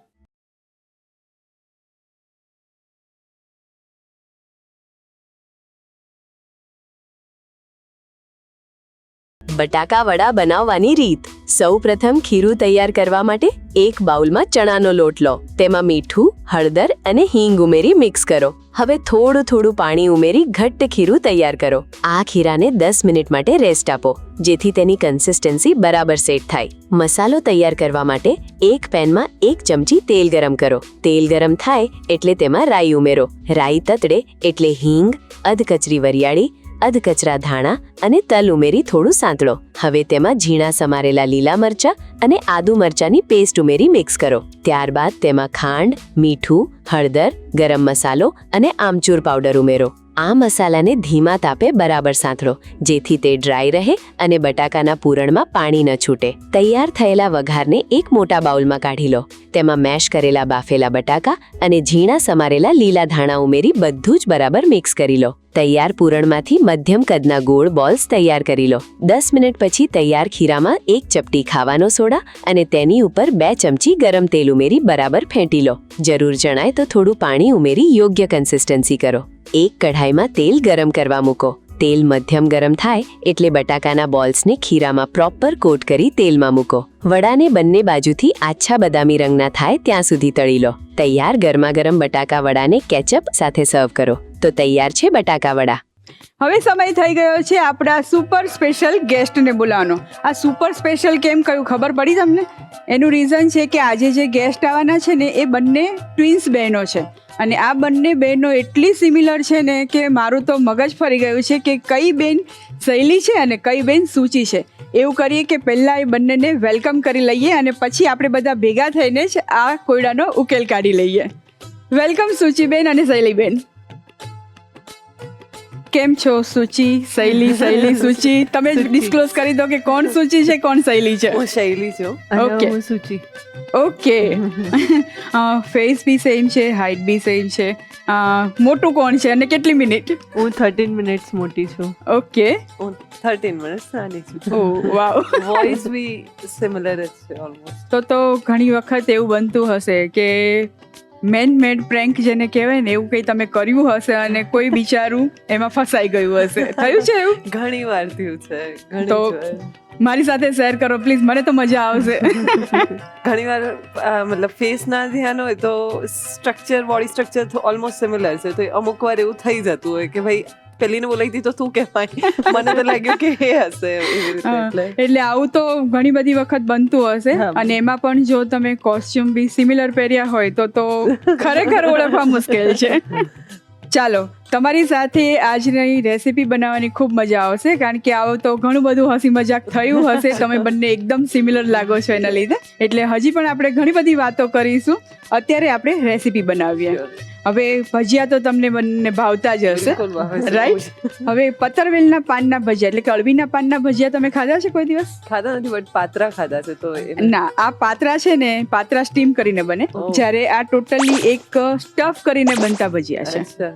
બટાકાવડા બનાવવાની રીત. સૌપ્રથમ ખીરું તૈયાર કરવા માટે એક બાઉલમાં ચણાનો લોટ લો. તેમાં મીઠું, હળદર અને હિંગ ઉમેરી મિક્સ કરો. હવે થોડું થોડું પાણી ઉમેરી ઘટ્ટ ખીરું તૈયાર કરો. આ ખીરાને 10 મિનિટ માટે રેસ્ટ આપો, જેથી તેની કન્સિસ્ટન્સી બરાબર સેટ થાય. મસાલો તૈયાર કરવા માટે એક પેનમાં 1 ચમચી તેલ ગરમ કરો. તેલ ગરમ થાય એટલે તેમાં રાઈ ઉમેરો. રાઈ તતડે એટલે હિંગ, અધકચરી વરિયાળી, અધકચરા ધાણા અને તલ ઉમેરી થોડું સાંતળો. હવે તેમાં ઝીણા સમારેલા લીલા મરચા અને આદુ મરચાની પેસ્ટ ઉમેરી મિક્સ કરો. ત્યારબાદ તેમાં ખાંડ, મીઠું, હળદર, ગરમ મસાલો અને આમચૂર પાવડર ઉમેરો. આ મસાલાને ધીમા તાપે બરાબર સાંતળો, જેથી તે ડ્રાય રહે અને બટાકાના પૂરણમાં પાણી ન છૂટે. તૈયાર થયેલા વઘારને એક મોટા બાઉલમાં કાઢી લો. તેમાં મેશ કરેલા બાફેલા બટાકા અને ઝીણા સમારેલા લીલા ધાણા ઉમેરી બધું જ બરાબર મિક્સ કરી લો. તૈયાર પૂરણમાંથી મધ્યમ કદના ગોળ બોલ્સ તૈયાર કરી લો. 10 મિનિટ પછી તૈયાર ખીરામાં 1 ચપટી ખાવાનો સોડા અને તેની ઉપર 2 ચમચી ગરમ તેલ ઉમેરી બરાબર ફેંટી લો. જરૂર જણાય તો થોડું પાણી ઉમેરી યોગ્ય કન્સિસ્ટન્સી કરો. એક કઢાઈમાં તેલ ગરમ કરવા મૂકો. તેલ મધ્યમ ગરમ થાય એટલે બટાકાના બોલ્સને ખીરામાં પ્રોપર કોટ કરી તેલમાં મૂકો. વડાને બંને બાજુથી આછા બદામી રંગના થાય ત્યાં સુધી તળી લો. તૈયાર ગરમાગરમ બટાકા વડાને કેચઅપ સાથે સર્વ કરો. તો તૈયાર છે બટાકા વડા. હવે સમય થઈ ગયો છે આપણા સુપર સ્પેશિયલ ગેસ્ટને બોલાવવાનો. આ સુપર સ્પેશિયલ કેમ કહ્યું ખબર પડી તમને? એનું રીઝન છે કે આજે જે ગેસ્ટ આવવાના છે ને એ બંને ટ્વિન્સ બહેનો છે અને આ બંને બહેનો એટલી સિમિલર છે ને કે મારું તો મગજ ફરી ગયું છે કે કઈ બેન શૈલી છે અને કઈ બેન સૂચિ છે. એવું કરીએ કે પહેલાં એ બંનેને વેલકમ કરી લઈએ અને પછી આપણે બધા ભેગા થઈને જ આ કોયડાનો ઉકેલ કાઢી લઈએ. વેલકમ સૂચિબેન અને શૈલીબેન. કેમ છો સૂચિ, શૈલી, સૂચિ? તમે ડિસ્ક્લોઝ કરી દો કે કોણ સૂચિ છે કોણ શૈલી છે. હું શૈલી છું Okay. અને હું સૂચિ. ઓકે. ફેસ બી સેમ છે, હાઇટ બી સેમ છે. મોટું કોણ છે અને કેટલી મિનિટ? હું 13 મિનિટ્સ મોટી છું. ઓકે. હું 13 મિનિટ્સ નાની છું. ઓ વાવ. વોઇસ બી સિમિલર જ છે ઓલમોસ્ટ. તો ઘણી વખત એવું બનતું હશે કે મેન મેડ પ્રેન્ક જેને કહેવાય ને એવું કંઈ તમે કર્યું હશે અને કોઈ બિચારું એમાં ફસાઈ ગયું હશે. થયું છે એવું? ઘણી વાર થયું છે. તો મારી સાથે શેર કરો પ્લીઝ, મને તો મજા આવશે. ઘણી વાર મતલબ ફેસ ના ધ્યાન હોય તો સ્ટ્રક્ચર, બોડી સ્ટ્રક્ચર તો ઓલમોસ્ટ સિમિલર છે. તો અમુક વાર એવું થઈ જતું હોય કે ભાઈ પેલીને બોલાવી દીધી તો તું કહેવાય. મને તો લાગ્યું કે એ હશે એવી રીતે. એટલે આવું તો ઘણી બધી વખત બનતું હશે. હા. અને એમાં પણ જો તમે કોસ્ચ્યુમ બી સિમિલર પહેર્યા હોય તો ખરેખર ઓળખવા મુશ્કેલ છે. ચાલો, તમારી સાથે આજની રેસીપી બનાવવાની ખૂબ મજા આવશે કારણ કે આવું તો ઘણું બધું હસી મજાક થયું હશે. તમે બંને એકદમ સિમિલર લાગો છો એના લીધે. એટલે હજી પણ આપણે ઘણી બધી વાતો કરીશું. અત્યારે આપણે રેસીપી બનાવીએ. હવે ભજીયા તો તમને બંને ભાવતા જ હશે, બિલકુલ ભાવે છે. રાઈટ? હવે પતરવેલના પાનના ભજીયા એટલે કે અળવીના પાનના ભજીયા તમે ખાધા છે કોઈ દિવસ? ખાધા નથી બટ પાત્રા ખાધા છે. તો ના, આ પાત્રા છે ને પાત્રા સ્ટીમ કરીને બને, ઓહ. જ્યારે આ ટોટલી એક સ્ટફ કરીને બનતા ભજીયા છે. અચ્છા.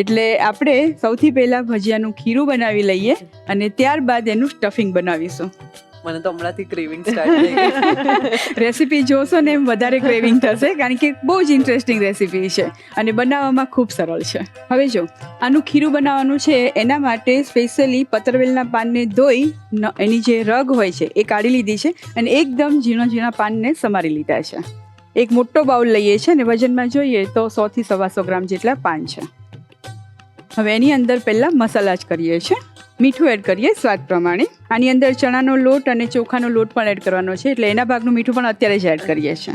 એટલે આપણે સૌથી પહેલા ભજીયાનું ખીરું બનાવી લઈએ અને ત્યારબાદ એનું સ્ટફિંગ બનાવીશું. મને તો હમણાંથી ક્રેવિંગ સ્ટાર્ટ થઈ ગઈ. રેસીપી જોશો ને એમ વધારે ક્રેવિંગ થશે કારણ કે બહુ જ ઇન્ટરેસ્ટિંગ રેસીપી છે અને બનાવવામાં ખૂબ સરળ છે. હવે જો આનું ખીરું બનાવવાનું છે એના માટે સ્પેશિયલી પતરવેલના પાનને ધોઈ એની જે રગ હોય છે એ કાઢી લીધી છે અને એકદમ ઝીણા પાનને સમારી લીધા છે. એક મોટો બાઉલ લઈએ છીએ અને વજનમાં જોઈએ તો 100 થી 125 ગ્રામ જેટલા પાન છે. હવે એની અંદર પહેલાં મસાલા જ કરીએ છીએ. મીઠું એડ કરીએ સ્વાદ પ્રમાણે. આની અંદર ચણાનો લોટ અને ચોખાનો લોટ પણ એડ કરવાનો છે એટલે એના ભાગનું મીઠું પણ અત્યારે જ એડ કરીએ છીએ.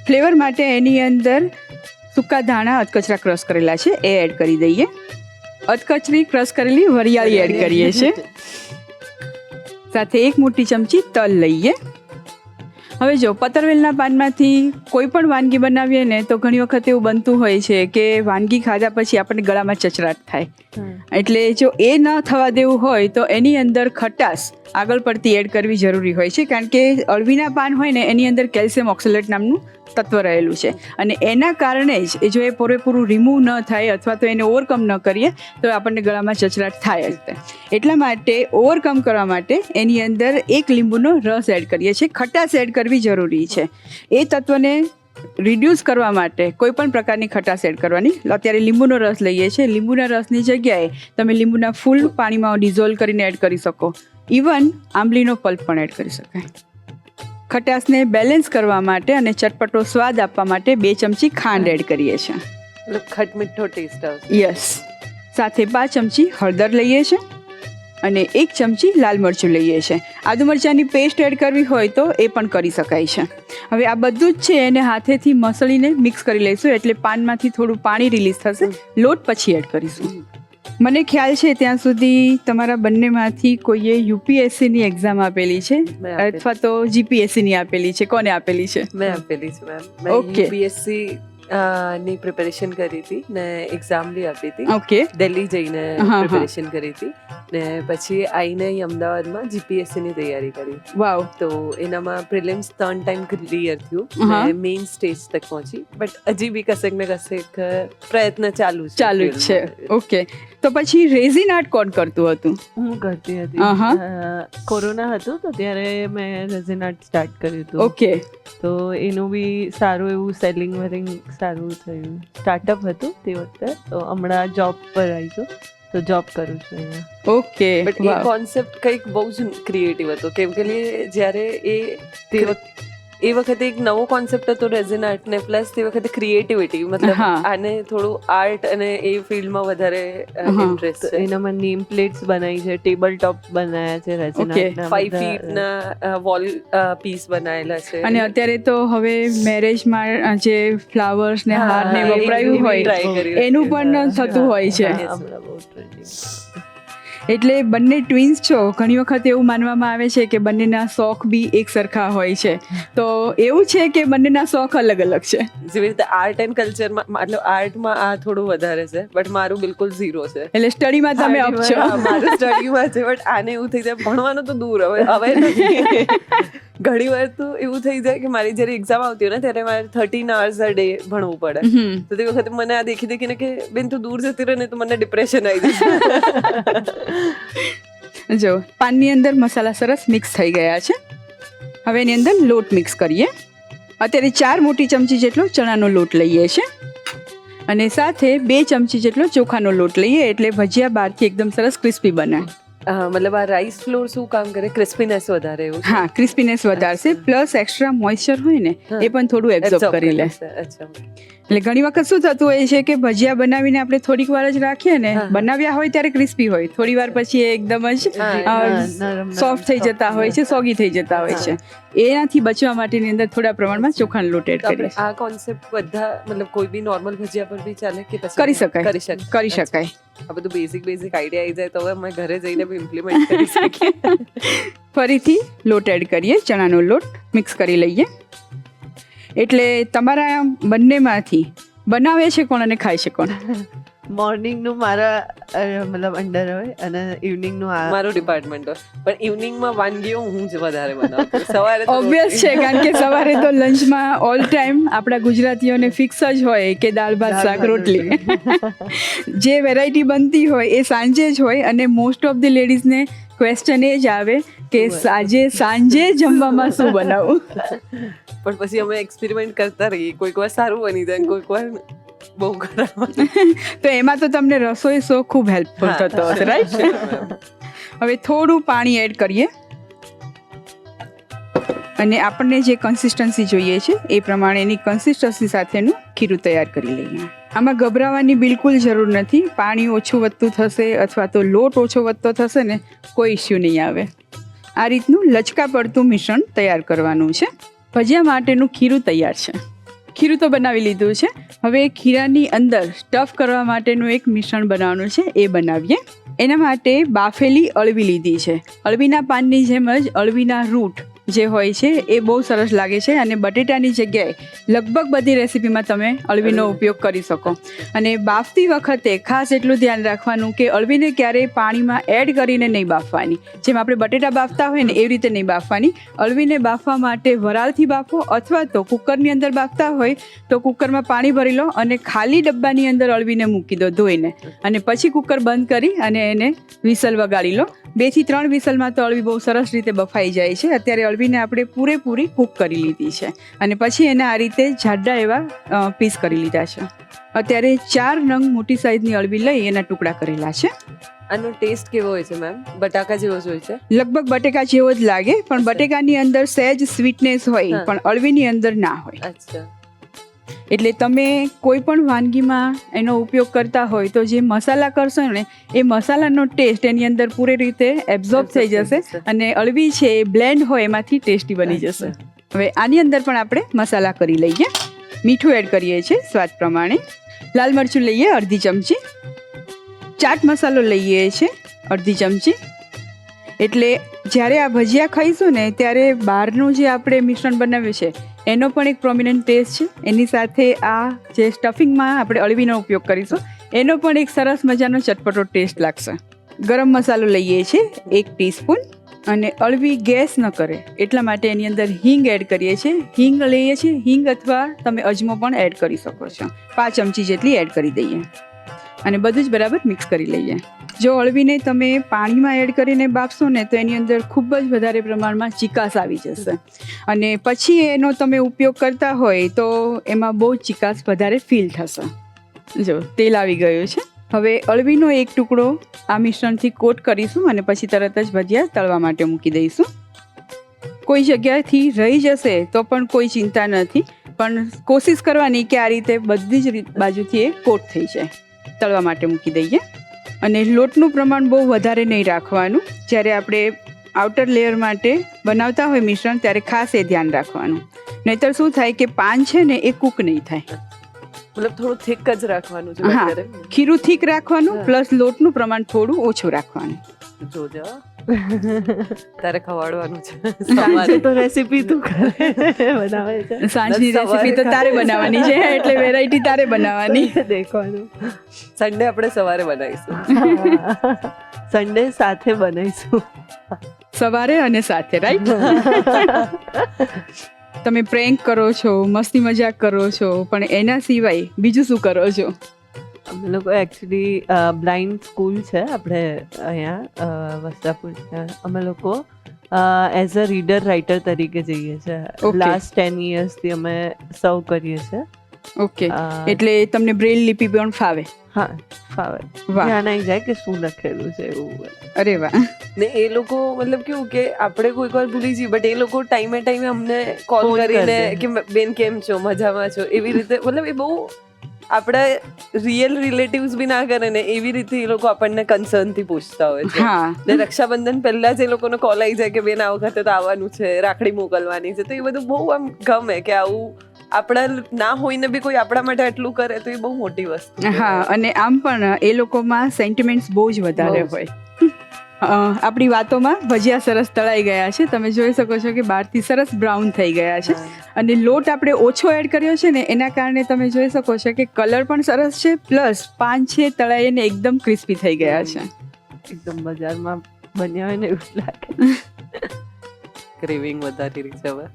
ફ્લેવર માટે એની અંદર સૂકા ધાણા અધકચરા ક્રશ કરેલા છે એ એડ કરી દઈએ. અધકચરી ક્રશ કરેલી વરિયાળી એડ કરીએ છીએ. સાથે 1 મોટી ચમચી તલ લઈએ. હવે જો પતરવેલના પાનમાંથી કોઈ પણ વાનગી બનાવીએ ને તો ઘણી વખત એવું બનતું હોય છે કે વાનગી ખાધા પછી આપણને ગળામાં ચચરાટ થાય. એટલે જો એ ન થવા દેવું હોય તો એની અંદર ખટાશ આગળ પડતી એડ કરવી જરૂરી હોય છે કારણ કે અળવીના પાન હોય ને એની અંદર કેલ્શિયમ ઓક્સેલેટ નામનું તત્વ રહેલું છે અને એના કારણે જ જો એ પૂરેપૂરું રિમૂવ ન થાય અથવા તો એને ઓવરકમ ન કરીએ તો આપણને ગળામાં ચચરાટ થાય જ. એટલા માટે ઓવરકમ કરવા માટે એની અંદર 1 લીંબુનો રસ એડ કરીએ છીએ. ખટાશ એડ કરવી જરૂરી છે. એ તત્વને રિડ્યુસ કરવા માટે કોઈ પણ પ્રકારની ખટાશ એડ કરવાની. અત્યારે લીંબુનો રસ લઈએ છીએ. લીંબુના રસની જગ્યાએ તમે લીંબુના ફૂલ પાણીમાં ડિઝોલ્વ કરીને એડ કરી શકો. ઇવન આંબલીનો પલ્પ પણ એડ કરી શકાય. ખટાશને બેલેન્સ કરવા માટે અને ચટપટો સ્વાદ આપવા માટે 2 ચમચી ખાંડ એડ કરીએ છીએ. મતલબ ખટ મીઠો ટેસ્ટ આવશે. યસ. સાથે 5 ચમચી હળદર લઈએ છીએ અને 1 ચમચી લાલ મરચું લઈએ છીએ. આદુ મરચાંની પેસ્ટ એડ કરવી હોય તો એ પણ કરી શકાય છે. હવે આ બધું જ છે એને હાથેથી મસળીને મિક્સ કરી લઈશું એટલે પાનમાંથી થોડું પાણી રિલીઝ થશે. લોટ પછી એડ કરીશું. મને ખ્યાલ છે ત્યાં સુધી તમારા બંનેમાંથી કોઈએ યુપીએસસીની એક્ઝામ આપેલી છે મેં આપેલી. અથવા તો જીપીએસસીની આપેલી છે. કોને આપેલી છે? મેં આપેલી છે મેમ. મેં Okay. યુપીએસસી ની પ્રિપેરેશન કરી હતી ને એક્ઝામ બી આપી હતી. ઓકે. દિલ્હી જઈને હા. પ્રિપેરેશન કરી હતી ને પછી આવીને અહીં અમદાવાદમાં જીપીએસસી ની તૈયારી કરી. વાવ. તો એનામાં પ્રિલિમ્સ 3 ટાઈમ ક્લિયર થયું હા. ને મેઇન સ્ટેજ તક પહોંચી, બટ હજી બી કસેક ને કસેક પ્રયત્ન ચાલુ જ છે. ઓકે. તો પછી રેઝિન આર્ટ કોણ કરતું હતું? હું કરતી આહા. હતી. કોરોના હતું તો ત્યારે મેં રેઝિન આર્ટ સ્ટાર્ટ કર્યું હતું. ઓકે. તો એનું બી સારું એવું સેલિંગ વેલિંગ સારું થયું. સ્ટાર્ટઅપ હતું તે વખતે. તો હમણાં જોબ પર આવી ગયો, તો જોબ કરું છું અહીંયા. ઓકે. બટ એ કોન્સેપ્ટ કંઈક બહુ જ ક્રિએટિવ હતો, કેમ કે જ્યારે એ વખતે એક નવો કોન્સેપ્ટ હતો રેઝિન આર્ટ ને, પ્લસ તે વખતે ક્રિએટિવિટી, મતલબ હા. આને થોડું આર્ટ અને એ ફિલ્ડમાં વધારે ઇન્ટરેસ્ટ તો છે. એનામાં નેમ પ્લેટ્સ બનાવી છે, ટેબલ ટોપ બનાવ્યા છે રેઝિન Okay. આર્ટના 5 બધા. ફીટના વોલ પીસ બનાવેલા છે. અને અત્યારે તો હવે મેરેજમાં જે ફ્લાવર્સ ને હાર ને હા, વપરાયું એ હોય try કર્યું છે. એનું પણ થતું હોય છે. હા, હમણાં બહુ trending. એટલે બંને ટ્વિન્સ છો. ઘણી વખત એવું માનવામાં આવે છે કે બંનેના શોખ બી એક સરખા હોય છે, તો એવું છે કે બંનેના શોખ અલગ અલગ છે? જેવી રીતે આર્ટ એન્ડ કલ્ચરમાં, મતલબ આર્ટમાં આ થોડું વધારે છે, બટ મારું બિલકુલ ઝીરો છે. એટલે સ્ટડીમાં તમે અપ છો. હા, મારું સ્ટડીમાં છે, બટ આને એવું થઈ જાય, ભણવાનું તો દૂર, હવે નથી. ઘણી વાર તો એવું થઈ જાય કે મારી જ્યારે એક્ઝામ આવતી હોય ને ત્યારે મારે 13 hours a day ભણવું પડે. હમ. તો તે વખતે મને આ દેખી દેખીને કે બેન તું દૂર જતી રહે ને તો મને ડિપ્રેશન આવી જશે. જો પાનની અંદર મસાલા સરસ મિક્સ થઈ ગયા છે. હવે એની અંદર લોટ મિક્સ કરીએ. અત્યારે 4 મોટી ચમચી જેટલો ચણાનો લોટ લઈએ છે અને સાથે 2 ચમચી જેટલો ચોખાનો લોટ લઈએ, એટલે ભજીયા બહારથી એકદમ સરસ ક્રિસ્પી બને. મતલબ આ રાઈસ ફ્લોર શું કામ કરે? ક્રિસ્પીનેસ વધારે એવું છે? હા, ક્રિસ્પીનેસ વધારશે, પ્લસ એક્સ્ટ્રા મોઇસ્ચર હોય ને એ પણ થોડું એબ્ઝોર્બ કરી લે. અચ્છા. એટલે ઘણી વખત શું થતું હોય છે કે ભજીયા બનાવીને આપણે થોડીક વાર જ રાખીએ ને, હા. બનાવ્યા હોય ત્યારે ક્રિસ્પી હોય, થોડી વાર પછી એ એકદમ જ નરમ સોફ્ટ થઈ જતા હોય છે, સોગી થઈ જતા હોય છે. એનાથી બચવા માટેની અંદર થોડા પ્રમાણમાં ચોખાનો લોટ એડ તો આપણે કરીએ. આ કોન્સેપ્ટ બધા, મતલબ કોઈ બી નોર્મલ ભજીયા પર બી ચાલે કે પછી કરી શકાય. કરી અચ્છા. શકાય. આ બધું બેઝિક આઈડિયા આવી જાય તો હવે અમે ઘરે જઈને બી ઇમ્પ્લિમેન્ટ કરી શકીએ. ફરીથી લોટ એડ કરીએ, ચણાનો લોટ મિક્સ કરી લઈએ. એટલે તમારા બંનેમાંથી બનાવે છે કોણ અને ખાય છે કોણ? મોર્નિંગનું મારા મતલબ અંડર હોય અને ઇવનિંગનું આ મારું ડિપાર્ટમેન્ટ હોય, પણ ઇવનિંગમાં વાનગીઓ હું જ વધારે બનાવતી. સવારે તો ઓબ્વિયસ છે, કારણ કે સવારે તો લંચમાં ઓલ ટાઈમ આપણા ગુજરાતીઓને ફિક્સ જ હોય કે દાળ ભાત શાક રોટલી. જે વેરાયટી બનતી હોય એ સાંજે જ હોય, અને મોસ્ટ ઓફ ધી લેડીઝને ક્વેશ્ચન એ જ આવે કે સાંજે જમવામાં શું બનાવું. પણ પછી અમે એક્સપેરિમેન્ટ કરતા રહીએ, કોઈક વાર સારું બની જાય, કોઈક વાર બહુ ખરાબ. તો એમાં તો તમને રસોઈ શો ખૂબ હેલ્પફુલ થતો હશે, રાઈટ? હવે થોડું પાણી એડ કરીએ અને આપણને જે કન્સિસ્ટન્સી જોઈએ છે એ પ્રમાણેની કન્સિસ્ટન્સી સાથેનું ખીરું તૈયાર કરી લઈએ. આમાં ગભરાવાની બિલકુલ જરૂર નથી. પાણી ઓછું વધતું થશે અથવા તો લોટ ઓછો વધતો થશે ને કોઈ ઇસ્યુ નહીં આવે. આ રીતનું લચકા પડતું મિશ્રણ તૈયાર કરવાનું છે. ભજીયા માટેનું ખીરું તૈયાર છે. ખીરું તો બનાવી લીધું છે. હવે ખીરાની અંદર સ્ટફ કરવા માટેનું એક મિશ્રણ બનાવવાનું છે, એ બનાવીએ. એના માટે બાફેલી અળવી લીધી છે. અળવીના પાનની જેમ જ અળવીના રૂટ જે હોય છે એ બહુ સરસ લાગે છે, અને બટેટાની જગ્યાએ લગભગ બધી રેસીપીમાં તમે અળવીનો ઉપયોગ કરી શકો. અને બાફતી વખતે ખાસ એટલું ધ્યાન રાખવાનું કે અળવીને ક્યારેય પાણીમાં એડ કરીને નહીં બાફવાની. જેમ આપણે બટેટા બાફતા હોય ને એવી રીતે નહીં બાફવાની. અળવીને બાફવા માટે વરાળથી બાફો, અથવા તો કુકરની અંદર બાફતા હોય તો કુકરમાં પાણી ભરી લો અને ખાલી ડબ્બાની અંદર અળવીને મૂકી દો ધોઈને, અને પછી કુકર બંધ કરી અને એને વિસલ વગાડી લો. 2 થી 3 વિસલમાં તો અળવી બહુ સરસ રીતે બફાઈ જાય છે. અત્યારે અળવીને આપણે પૂરેપૂરી કૂક કરી લીધી છે, અને પછી એને આ રીતે જાડા એવા પીસ કરી લીધા છે. અત્યારે 4 નંગ મોટી સાઈઝની અળવી લઈ એના ટુકડા કરેલા છે. આનો ટેસ્ટ કેવો હોય છે મેમ? બટાકા જેવો જ હોય છે? લગભગ બટેકા જેવો જ લાગે, પણ બટેકાની અંદર સહેજ સ્વીટનેસ હોય, પણ અળવીની અંદર ના હોય. અચ્છા. એટલે તમે કોઈ પણ વાનગીમાં એનો ઉપયોગ કરતા હોય તો જે મસાલા કરશો ને એ મસાલાનો ટેસ્ટ એની અંદર પૂરી રીતે એબ્ઝોર્બ થઈ જશે, અને અળવી છે એ બ્લેન્ડ હોય એમાંથી ટેસ્ટી બની જશે. હવે આની અંદર પણ આપણે મસાલા કરી લઈએ. મીઠું એડ કરીએ છીએ સ્વાદ પ્રમાણે. લાલ મરચું લઈએ અડધી ચમચી. ચાટ મસાલો લઈએ છીએ અડધી ચમચી. એટલે જ્યારે આ ભજીયા ખાઈશું ને ત્યારે બહારનું જે આપણે મિશ્રણ બનાવ્યું છે એનો પણ એક પ્રોમિનન્ટ ટેસ્ટ છે. એની સાથે આ જે સ્ટફિંગમાં આપણે અળવીનો ઉપયોગ કરીશું એનો પણ એક સરસ મજાનો ચટપટો ટેસ્ટ લાગશે. ગરમ મસાલો લઈએ છીએ 1 ટીસ્પૂન, અને અળવી ગેસ ન કરે એટલા માટે એની અંદર હિંગ એડ કરીએ છીએ. હિંગ લઈએ છીએ, હિંગ અથવા તમે અજમો પણ એડ કરી શકો છો. 5 ચમચી જેટલી એડ કરી દઈએ અને બધું જ બરાબર મિક્સ કરી લઈએ. જો અળવીને તમે પાણીમાં એડ કરીને બાફશો ને તો એની અંદર ખૂબ જ વધારે પ્રમાણમાં ચીકાશ આવી જશે, અને પછી એનો તમે ઉપયોગ કરતા હોય તો એમાં બહુ ચીકાશ વધારે ફીલ થશે. જો તેલ આવી ગયું છે. હવે અળવીનો એક ટુકડો આ મિશ્રણથી કોટ કરીશું અને પછી તરત જ ભજીયા તળવા માટે મૂકી દઈશું. કોઈ જગ્યાએથી રહી જશે તો પણ કોઈ ચિંતા નથી, પણ કોશિશ કરવાની કે આ રીતે બધી જ બાજુથી એ કોટ થઈ જાય. તળવા માટે મૂકી દઈએ. અને લોટનું પ્રમાણ બહુ વધારે નહીં રાખવાનું. જ્યારે આપણે આઉટર લેયર માટે બનાવતા હોય મિશ્રણ ત્યારે ખાસ એ ધ્યાન રાખવાનું, નહીંતર શું થાય કે પાન છે ને એ કૂક નહીં થાય. મતલબ થોડું થીક જ રાખવાનું છે હા, અત્યારે. ખીરું થીક રાખવાનું, પ્લસ લોટનું પ્રમાણ થોડું ઓછું રાખવાનું. જોજો તારે ખવાડવાનું છે સાંજે સવારે. તો રેસીપી તું બનાવે છે. સાંજની સવારે રેસીપી તો તારે બનાવવાની છે, એટલે વેરાયટી તારે બનાવવાની. દેખવાનું. સન્ડે આપણે સવારે બનાવીશું. સન્ડે સાથે બનાવીશું. સવારે અને સાથે, રાઈટ? તમે પ્રેન્ક કરો છો, મસ્તી મજાક કરો છો, પણ એના સિવાય બીજું શું કરો છો? અમે લોકો એકચ્યુઅલી બ્લાઇન્ડ સ્કૂલ છે આપણે અહીંયા વસ્ત્રાપુર. ત્યાં અમે લોકો એઝ અ રીડર રાઇટર તરીકે જઈએ છીએ. Okay. લાસ્ટ 10 yearsથી અમે સર્વ કરીએ છીએ. ઓકે, એટલે તમને બ્રેલ લિપિ પણ ફાવે? હા, ફાવે. વાહ, ધ્યાન આવી જાય કે શું લખેલું છે એવું. અરે વાહ. ને એ લોકો મતલબ કેવું કે આપણે કોઈક વાર ભૂલી જઈએ, બટ એ લોકો ટાઈમે ટાઈમે અમને કોલ Phone કરીને કરી દે. કે બેન કેમ છો, મજામાં છો, એવી રીતે. મતલબ એ બહુ આપણા રિયલ રિલેટિવ્સ બી ના કરે ને એવી રીતે એ લોકો આપણને કન્સર્ન થી પૂછતા હોય છે. હા, ને રક્ષાબંધન પહેલા જ એ લોકોનો કોલ આવી જાય કે બેન આ વખતે તો આવવાનું છે, રાખડી મોકલવાની છે. તો એ બધું બહુ આમ ગમે કે આવું આપણા ના હોઈને બી કોઈ આપણા માટે આટલું કરે તો એ બહુ મોટી વસ્તુ છે. હા, અને આમ પણ એ લોકોમાં સેન્ટિમેન્ટ્સ બહુ જ વધારે બહુ જ. હોય. આપણી વાતોમાં ભજીયા સરસ તળાઈ ગયા છે. તમે જોઈ શકો છો કે બહારથી સરસ બ્રાઉન થઈ ગયા છે, અને લોટ આપણે ઓછો એડ કર્યો છે ને એના કારણે તમે જોઈ શકો છો કે કલર પણ સરસ છે, પ્લસ પાન છે તળાઈને એકદમ ક્રિસ્પી થઈ ગયા છે. એકદમ બજારમાં બન્યા હોય ને એવું લાગે. ક્રેવિંગ વધારી રહી છે હવે.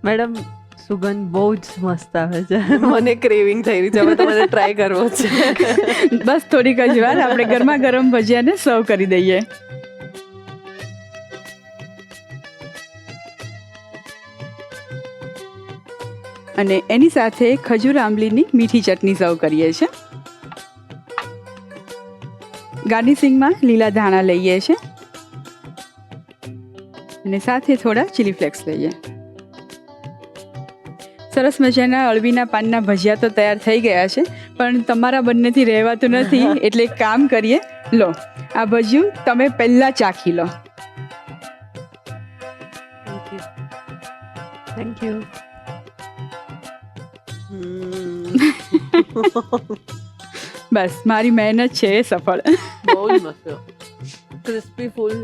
મેડમ, સુગંધ બહુ જ મસ્ત આવે છે. મને ક્રેવિંગ થઈ રહી છે હવે, તો મને ટ્રાય કરવો છે. બસ થોડીક જ વાર આપણે ગરમા ગરમ ભજીયાને સર્વ કરી દઈએ. અને એની સાથે ખજૂર આંબલીની મીઠી ચટણી સર્વ કરીએ છીએ. ગાર્નિશિંગમાં લીલા ધાણા લઈએ છીએ અને સાથે થોડા ચીલી ફ્લેક્સ લઈએ. સરસ મજાના અળવીના પાનના ભજીયા તો તૈયાર થઈ ગયા છે, પણ તમારા બંનેથી રહેવાતું નથી, એટલે એક કામ કરીએ. લો, આ ભજીયું તમે પહેલા ચાખી લો. Thank you. બસ, મારી મહેનત છે એ સફળ. બહુ જ મસ્ત, ક્રિસ્પી ફૂલ,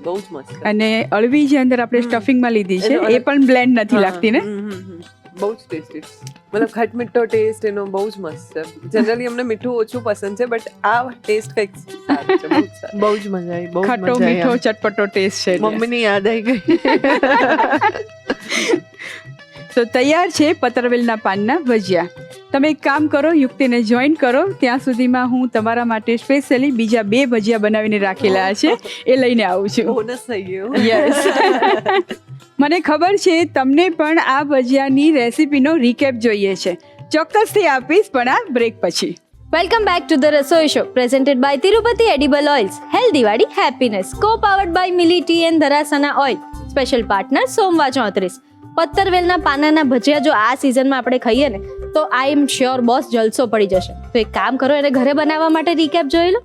બહુ જ મસ્ત. અને અળવી જે અંદર આપણે સ્ટફિંગમાં લીધી છે એ પણ બ્લેન્ડ નથી લાગતી ને? બહુ જ ટેસ્ટી. મતલબ ખટ મીઠો ટેસ્ટ એનો બહુ જ મસ્ત છે. જનરલી અમને મીઠું ઓછું પસંદ છે, બટ આ ટેસ્ટ કંઈક સારું છે, બહુ જ સારું. બહુ જ મજા આવી. બહુ જ ખાટો મજા મીઠો આવી. ચટપટો ટેસ્ટ છે એટલે. મમ્મીની યાદ આવી ગઈ. તો તૈયાર છે પતરવેલના પાનના ભજીયા. તમે એક કામ કરો, યુક્તિને જોઈન કરો. ત્યાં સુધીમાં હું તમારા માટે સ્પેશિયલી બીજા 2 ભજીયા બનાવીને રાખેલા છે, એ લઈને આવું છું. બોનસ થઈ ગયું. યસ. મને ખબર છે તમને પણ આ ભજીયાની રેસીપીનો રીકેપ જોઈએ છે. ચોક્કસથી આપીશ, પણ આ બ્રેક પછી. Welcome back to the Rasoi show presented by Tirupati edible oils, healthy વાળી happiness, co powered by Mili tea and Dharasana oil, special partner સોમવા 34. પત્તરવેલના પાનાના ભજીયા જો આ સિઝનમાં આપણે ખાઈએ ને તો આઈ એમ શ્યોર બોસ જલસો પડી જશે. તો એક કામ કરો, એને ઘરે બનાવવા માટે રીકેપ જોઈ લો.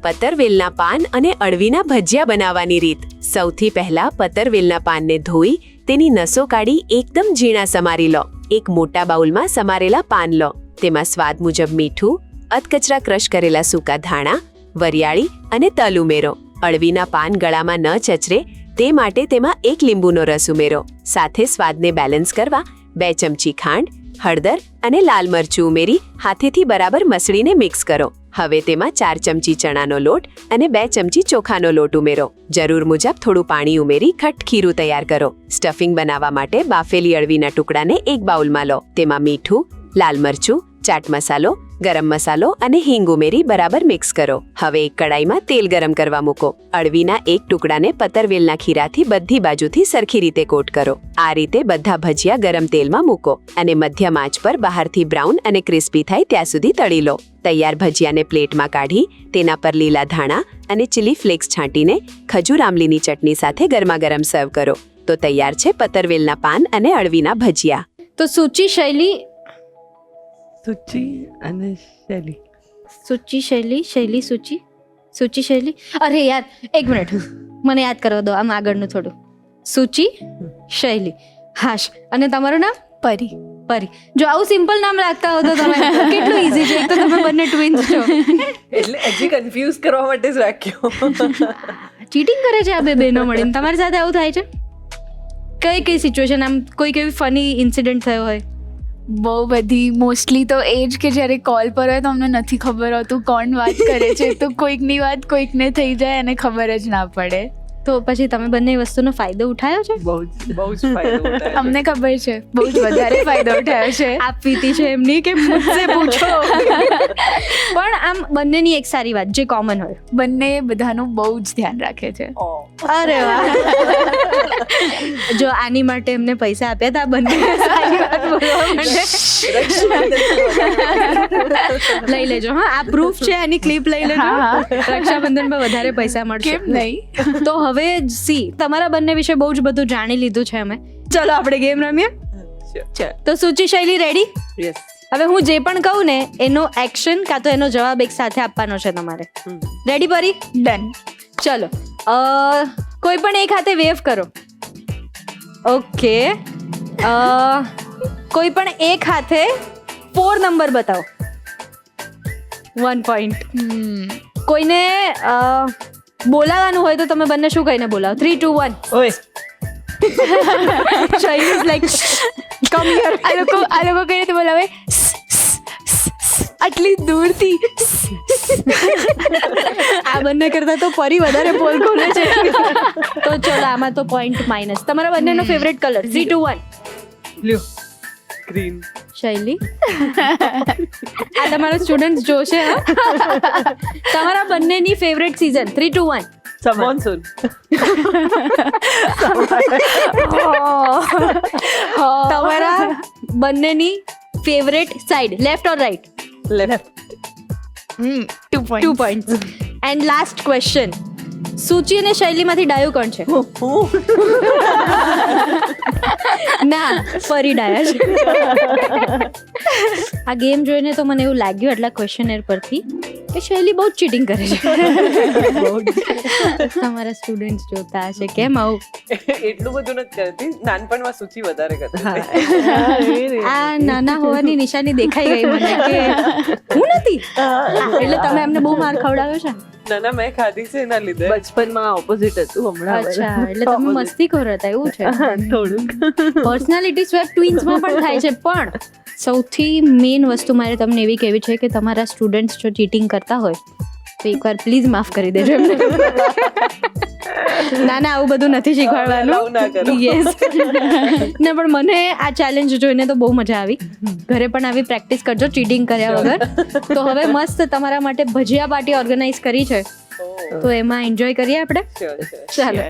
પતરવેલના પાન અને અળવીના ભજીયા બનાવવાની રીત. સૌથી પહેલા પતરવેલના પાનને ધોઈ તેની નસો કાઢી એકદમ ઝીણા સમારી લો. એક મોટા બાઉલમાં સમારેલા પાન લો. તેમાં સ્વાદ મુજબ મીઠું, અધકચરા ક્રશ કરેલા સૂકા ધાણા, વરિયાળી અને તલ ઉમેરો. અળવીના પાન ગળામાં ન ચચરે તે માટે તેમાં 1 લીંબુનો રસ ઉમેરો. સાથે સ્વાદને બેલેન્સ કરવા 2 ચમચી ખાંડ, હળદર અને લાલ મરચું ઉમેરી હાથેથી બરાબર મસળીને મિક્સ કરો. હવે તેમાં 4 ચમચી ચણાનો લોટ અને 2 ચમચી ચોખાનો લોટ ઉમેરો. જરૂર મુજબ થોડું પાણી ઉમેરી ઘટ્ટ ખીરું તૈયાર કરો. સ્ટફિંગ બનાવવા માટે બાફેલી અળવીના ટુકડાને એક બાઉલમાં લો. તેમાં મીઠું, લાલ મરચું, ચાટ મસાલો, ગરમ મસાલો અને હિંગ ઉમેરી બરાબર મિક્સ કરો. હવે એક કડાઈમાં તેલ ગરમ કરવા મૂકો. અળવીના એક ટુકડાને પતરવેલના ખીરાથી બધી બાજુથી સરખી રીતે કોટ કરો. આ રીતે બધા ભજીયા ગરમ તેલમાં મૂકો અને મધ્યમ આંચ પર બહારથી બ્રાઉન અને ક્રિસ્પી થાય ત્યાં સુધી તળી લો. તૈયાર ભજીયાને પ્લેટમાં કાઢી તેના પર લીલા ધાણા અને ચીલી ફ્લેક્સ છાંટીને ખજૂર આમલીની ચટણી સાથે ગરમાગરમ સર્વ કરો. તો તૈયાર છે પતરવેલના પાન અને અળવીના ભજીયા. તો સૂચિ શૈલી સૂચિ અને શૈલી. સૂચિ શૈલી શૈલી સૂચિ સૂચિ શૈલી. અરે યાર એક મિનિટ, મને યાદ કરવા દો આમ આગળનું થોડું. સૂચિ શૈલી, હાશ. અને તમારું નામ? પરી. પરી. જો આવું સિમ્પલ નામ રાખતા હો તો તમે કેટલું ઈઝી છે. એક તો તમે બંને ટ્વિન્સ છો. એટલે હજી કન્ફ્યુઝ કરવા માટે જ રાખ્યો. ચીટિંગ કરે છે આ બે બહેનો મળીને. તમારી સાથે આવું થાય છે? કઈ કઈ સિચ્યુએશન, આમ કોઈ કેવી ફની ઇન્સિડન્ટ થયો હોય? બહુ બધી. મોસ્ટલી તો એ જ કે જ્યારે કોલ પર હોય તો અમને નથી ખબર હોતું કોણ વાત કરે છે, તો કોઈકની વાત કોઈકને થઈ જાય અને ખબર જ ના પડે. તો પછી તમે બંને વસ્તુનો ફાયદો ઉઠાયો છે? બહુ જ ફાયદો ઉઠાયો. અમને ખબર છે, બહુ જ વધારે ફાયદો ઉઠાયો છે. આપ પીતી છે એમની કે મુझसे પૂછો? પણ આમ બંનેની એક સારી વાત જે કોમન હોય, બંને બધાનું બહુ જ ધ્યાન રાખે છે. અરે વાહ. જો આની માટે એમને પૈસા આપ્યા હતા બંને સારી વાત બોલવા માટે. લઈ લેજો. હા, આ પ્રૂફ છે, આની ક્લિપ લઈ લેજો. રક્ષાબંધન પર વધારે પૈસા મળશે. કેમ નહીં? તો હવે સી, તમારા બંને વિશે બહુ જ બધું જાણી લીધું છે અમે. ચલો આપણે ગેમ રમીએ. તો સૂચિ શૈલી રેડી? યસ. હવે હું જે પણ કહું ને એનો એક્શન કાં તો એનો જવાબ એક સાથે આપવાનો છે તમારે. રેડી પરી? ડન. ચલો. કોઈ પણ એક હાથે વેવ કરો. ઓકે. કોઈ પણ એક હાથે 4 નંબર બતાવો. 1 પોઈન્ટ. કોઈને બોલાવવાનું હોય તો તમે બંને શું કહીને બોલાવો? 3, 2, 1. ઓય. શૈલી ઇઝ લાઈક કમ હિયર. આ લોકો કઈ રીતે બોલાવે? આટલી દૂરથી. આ બંને કરતા તો પરી વધારે પોલ ખોલે છે. તો ચલો આમાં તો પોઈન્ટ માઇનસ. તમારા બંનેનો ફેવરેટ કલર? 3, 2, 1. બ્લુ. ગ્રીન. શૈલી, આ તમારા સ્ટુડન્ટ્સ જોશે. તમારા બંનેની ફેવરેટ સીઝન? 3, 2, 1. મોન્સૂન. તમારા બંનેની favourite side? Left or right? Left. 2 point. And last question. સૂચિ અને શૈલીમાંથી ડાયું કોણ છે? ના, પરી ડાયા છે. આ ગેમ જોઈને તો મને એવું લાગ્યું એટલા ક્વેશ્ચનર પરથી કે શૈલી બહુ ચીટિંગ કરે છે. તમારા સ્ટુડન્ટ્સ જોતા હશે કેમ આવું. એટલું બધું નથી કરતી, નાનપણમાં સૂચિ વધારે કરતી. આ નાના હોવાની નિશાની દેખાઈ ગઈ મને કે હું નથી. એટલે તમે એમને બહુ માર ખવડાવ્યો છે? નાના મેં ખાધી છે એના લીધે. બચપનમાં ઓપોઝિટ હતું, હમણાં અચ્છા, એટલે તમે મસ્તીખોર હતા એવું છે. થોડુંક. પર્સનાલિટી સ્વેપ ટ્વિન્સમાં પણ થાય છે. પણ સૌથી મેઇન વસ્તુ મારે તમને એવી કહેવી છે કે તમારા સ્ટુડન્ટ્સ જો ચીટિંગ કરતા હોય તો એકવાર પ્લીઝ માફ કરી દેજો એમને. ના ના, આવું બધું નથી શીખવાડવાનું. યસ. ને પણ મને આ ચેલેન્જ જોઈને તો બહુ મજા આવી. ઘરે પણ આવી પ્રેક્ટિસ કરજો ચીટિંગ કર્યા વગર. તો હવે મસ્ત તમારા માટે ભજીયા પાર્ટી ઓર્ગેનાઇઝ કરી છે, તો એમાં એન્જોય કરીએ આપણે. ચાલો.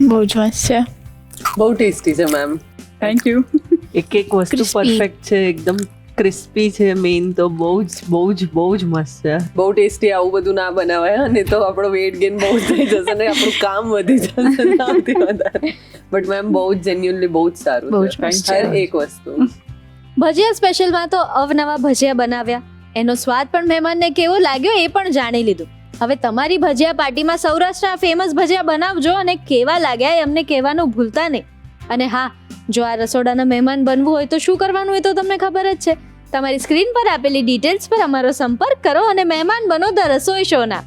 બહુ જ મસ્ત છે. બહુ ટેસ્ટી છે મેમ. Thank you. એક વસ્તુ Crispy. પરફેક્ટ છે, એકદમ ક્રિસ્પી છે. મેઇન તો બહુ જ મસ્ત છે. બહુ ટેસ્ટી. આવું બધું ના બનાવાય અને તો આપણો વેઇટ ગેઇન બહુ થઈ જશે ને આપણું કામ વધી જશે સૌથી વધારે. બટ મેમ બહુ જ જેન્યુઅનલી બહુ જ સારું બહુ છે. જ મસ્ત હર એક વસ્તુ. ભજીયા સ્પેશિયલમાં તો અવનવા ભજીયા બનાવ્યા, એનો સ્વાદ પણ મહેમાનને કેવો લાગ્યો એ પણ જાણી લીધું. હવે તમારી ભજીયા પાર્ટીમાં સૌરાષ્ટ્રના ફેમસ ભજીયા બનાવજો અને કેવા લાગ્યા એ અમને કહેવાનું ભૂલતા નહીં. અને હા, જો આ રસોડાના મહેમાન બનવું હોય તો શું કરવાનું એ તો તમને ખબર જ છે. તમારી સ્ક્રીન પર આપેલી ડિટેલ્સ પર અમારો સંપર્ક કરો અને મહેમાન બનો ધ રસોઈ શોના.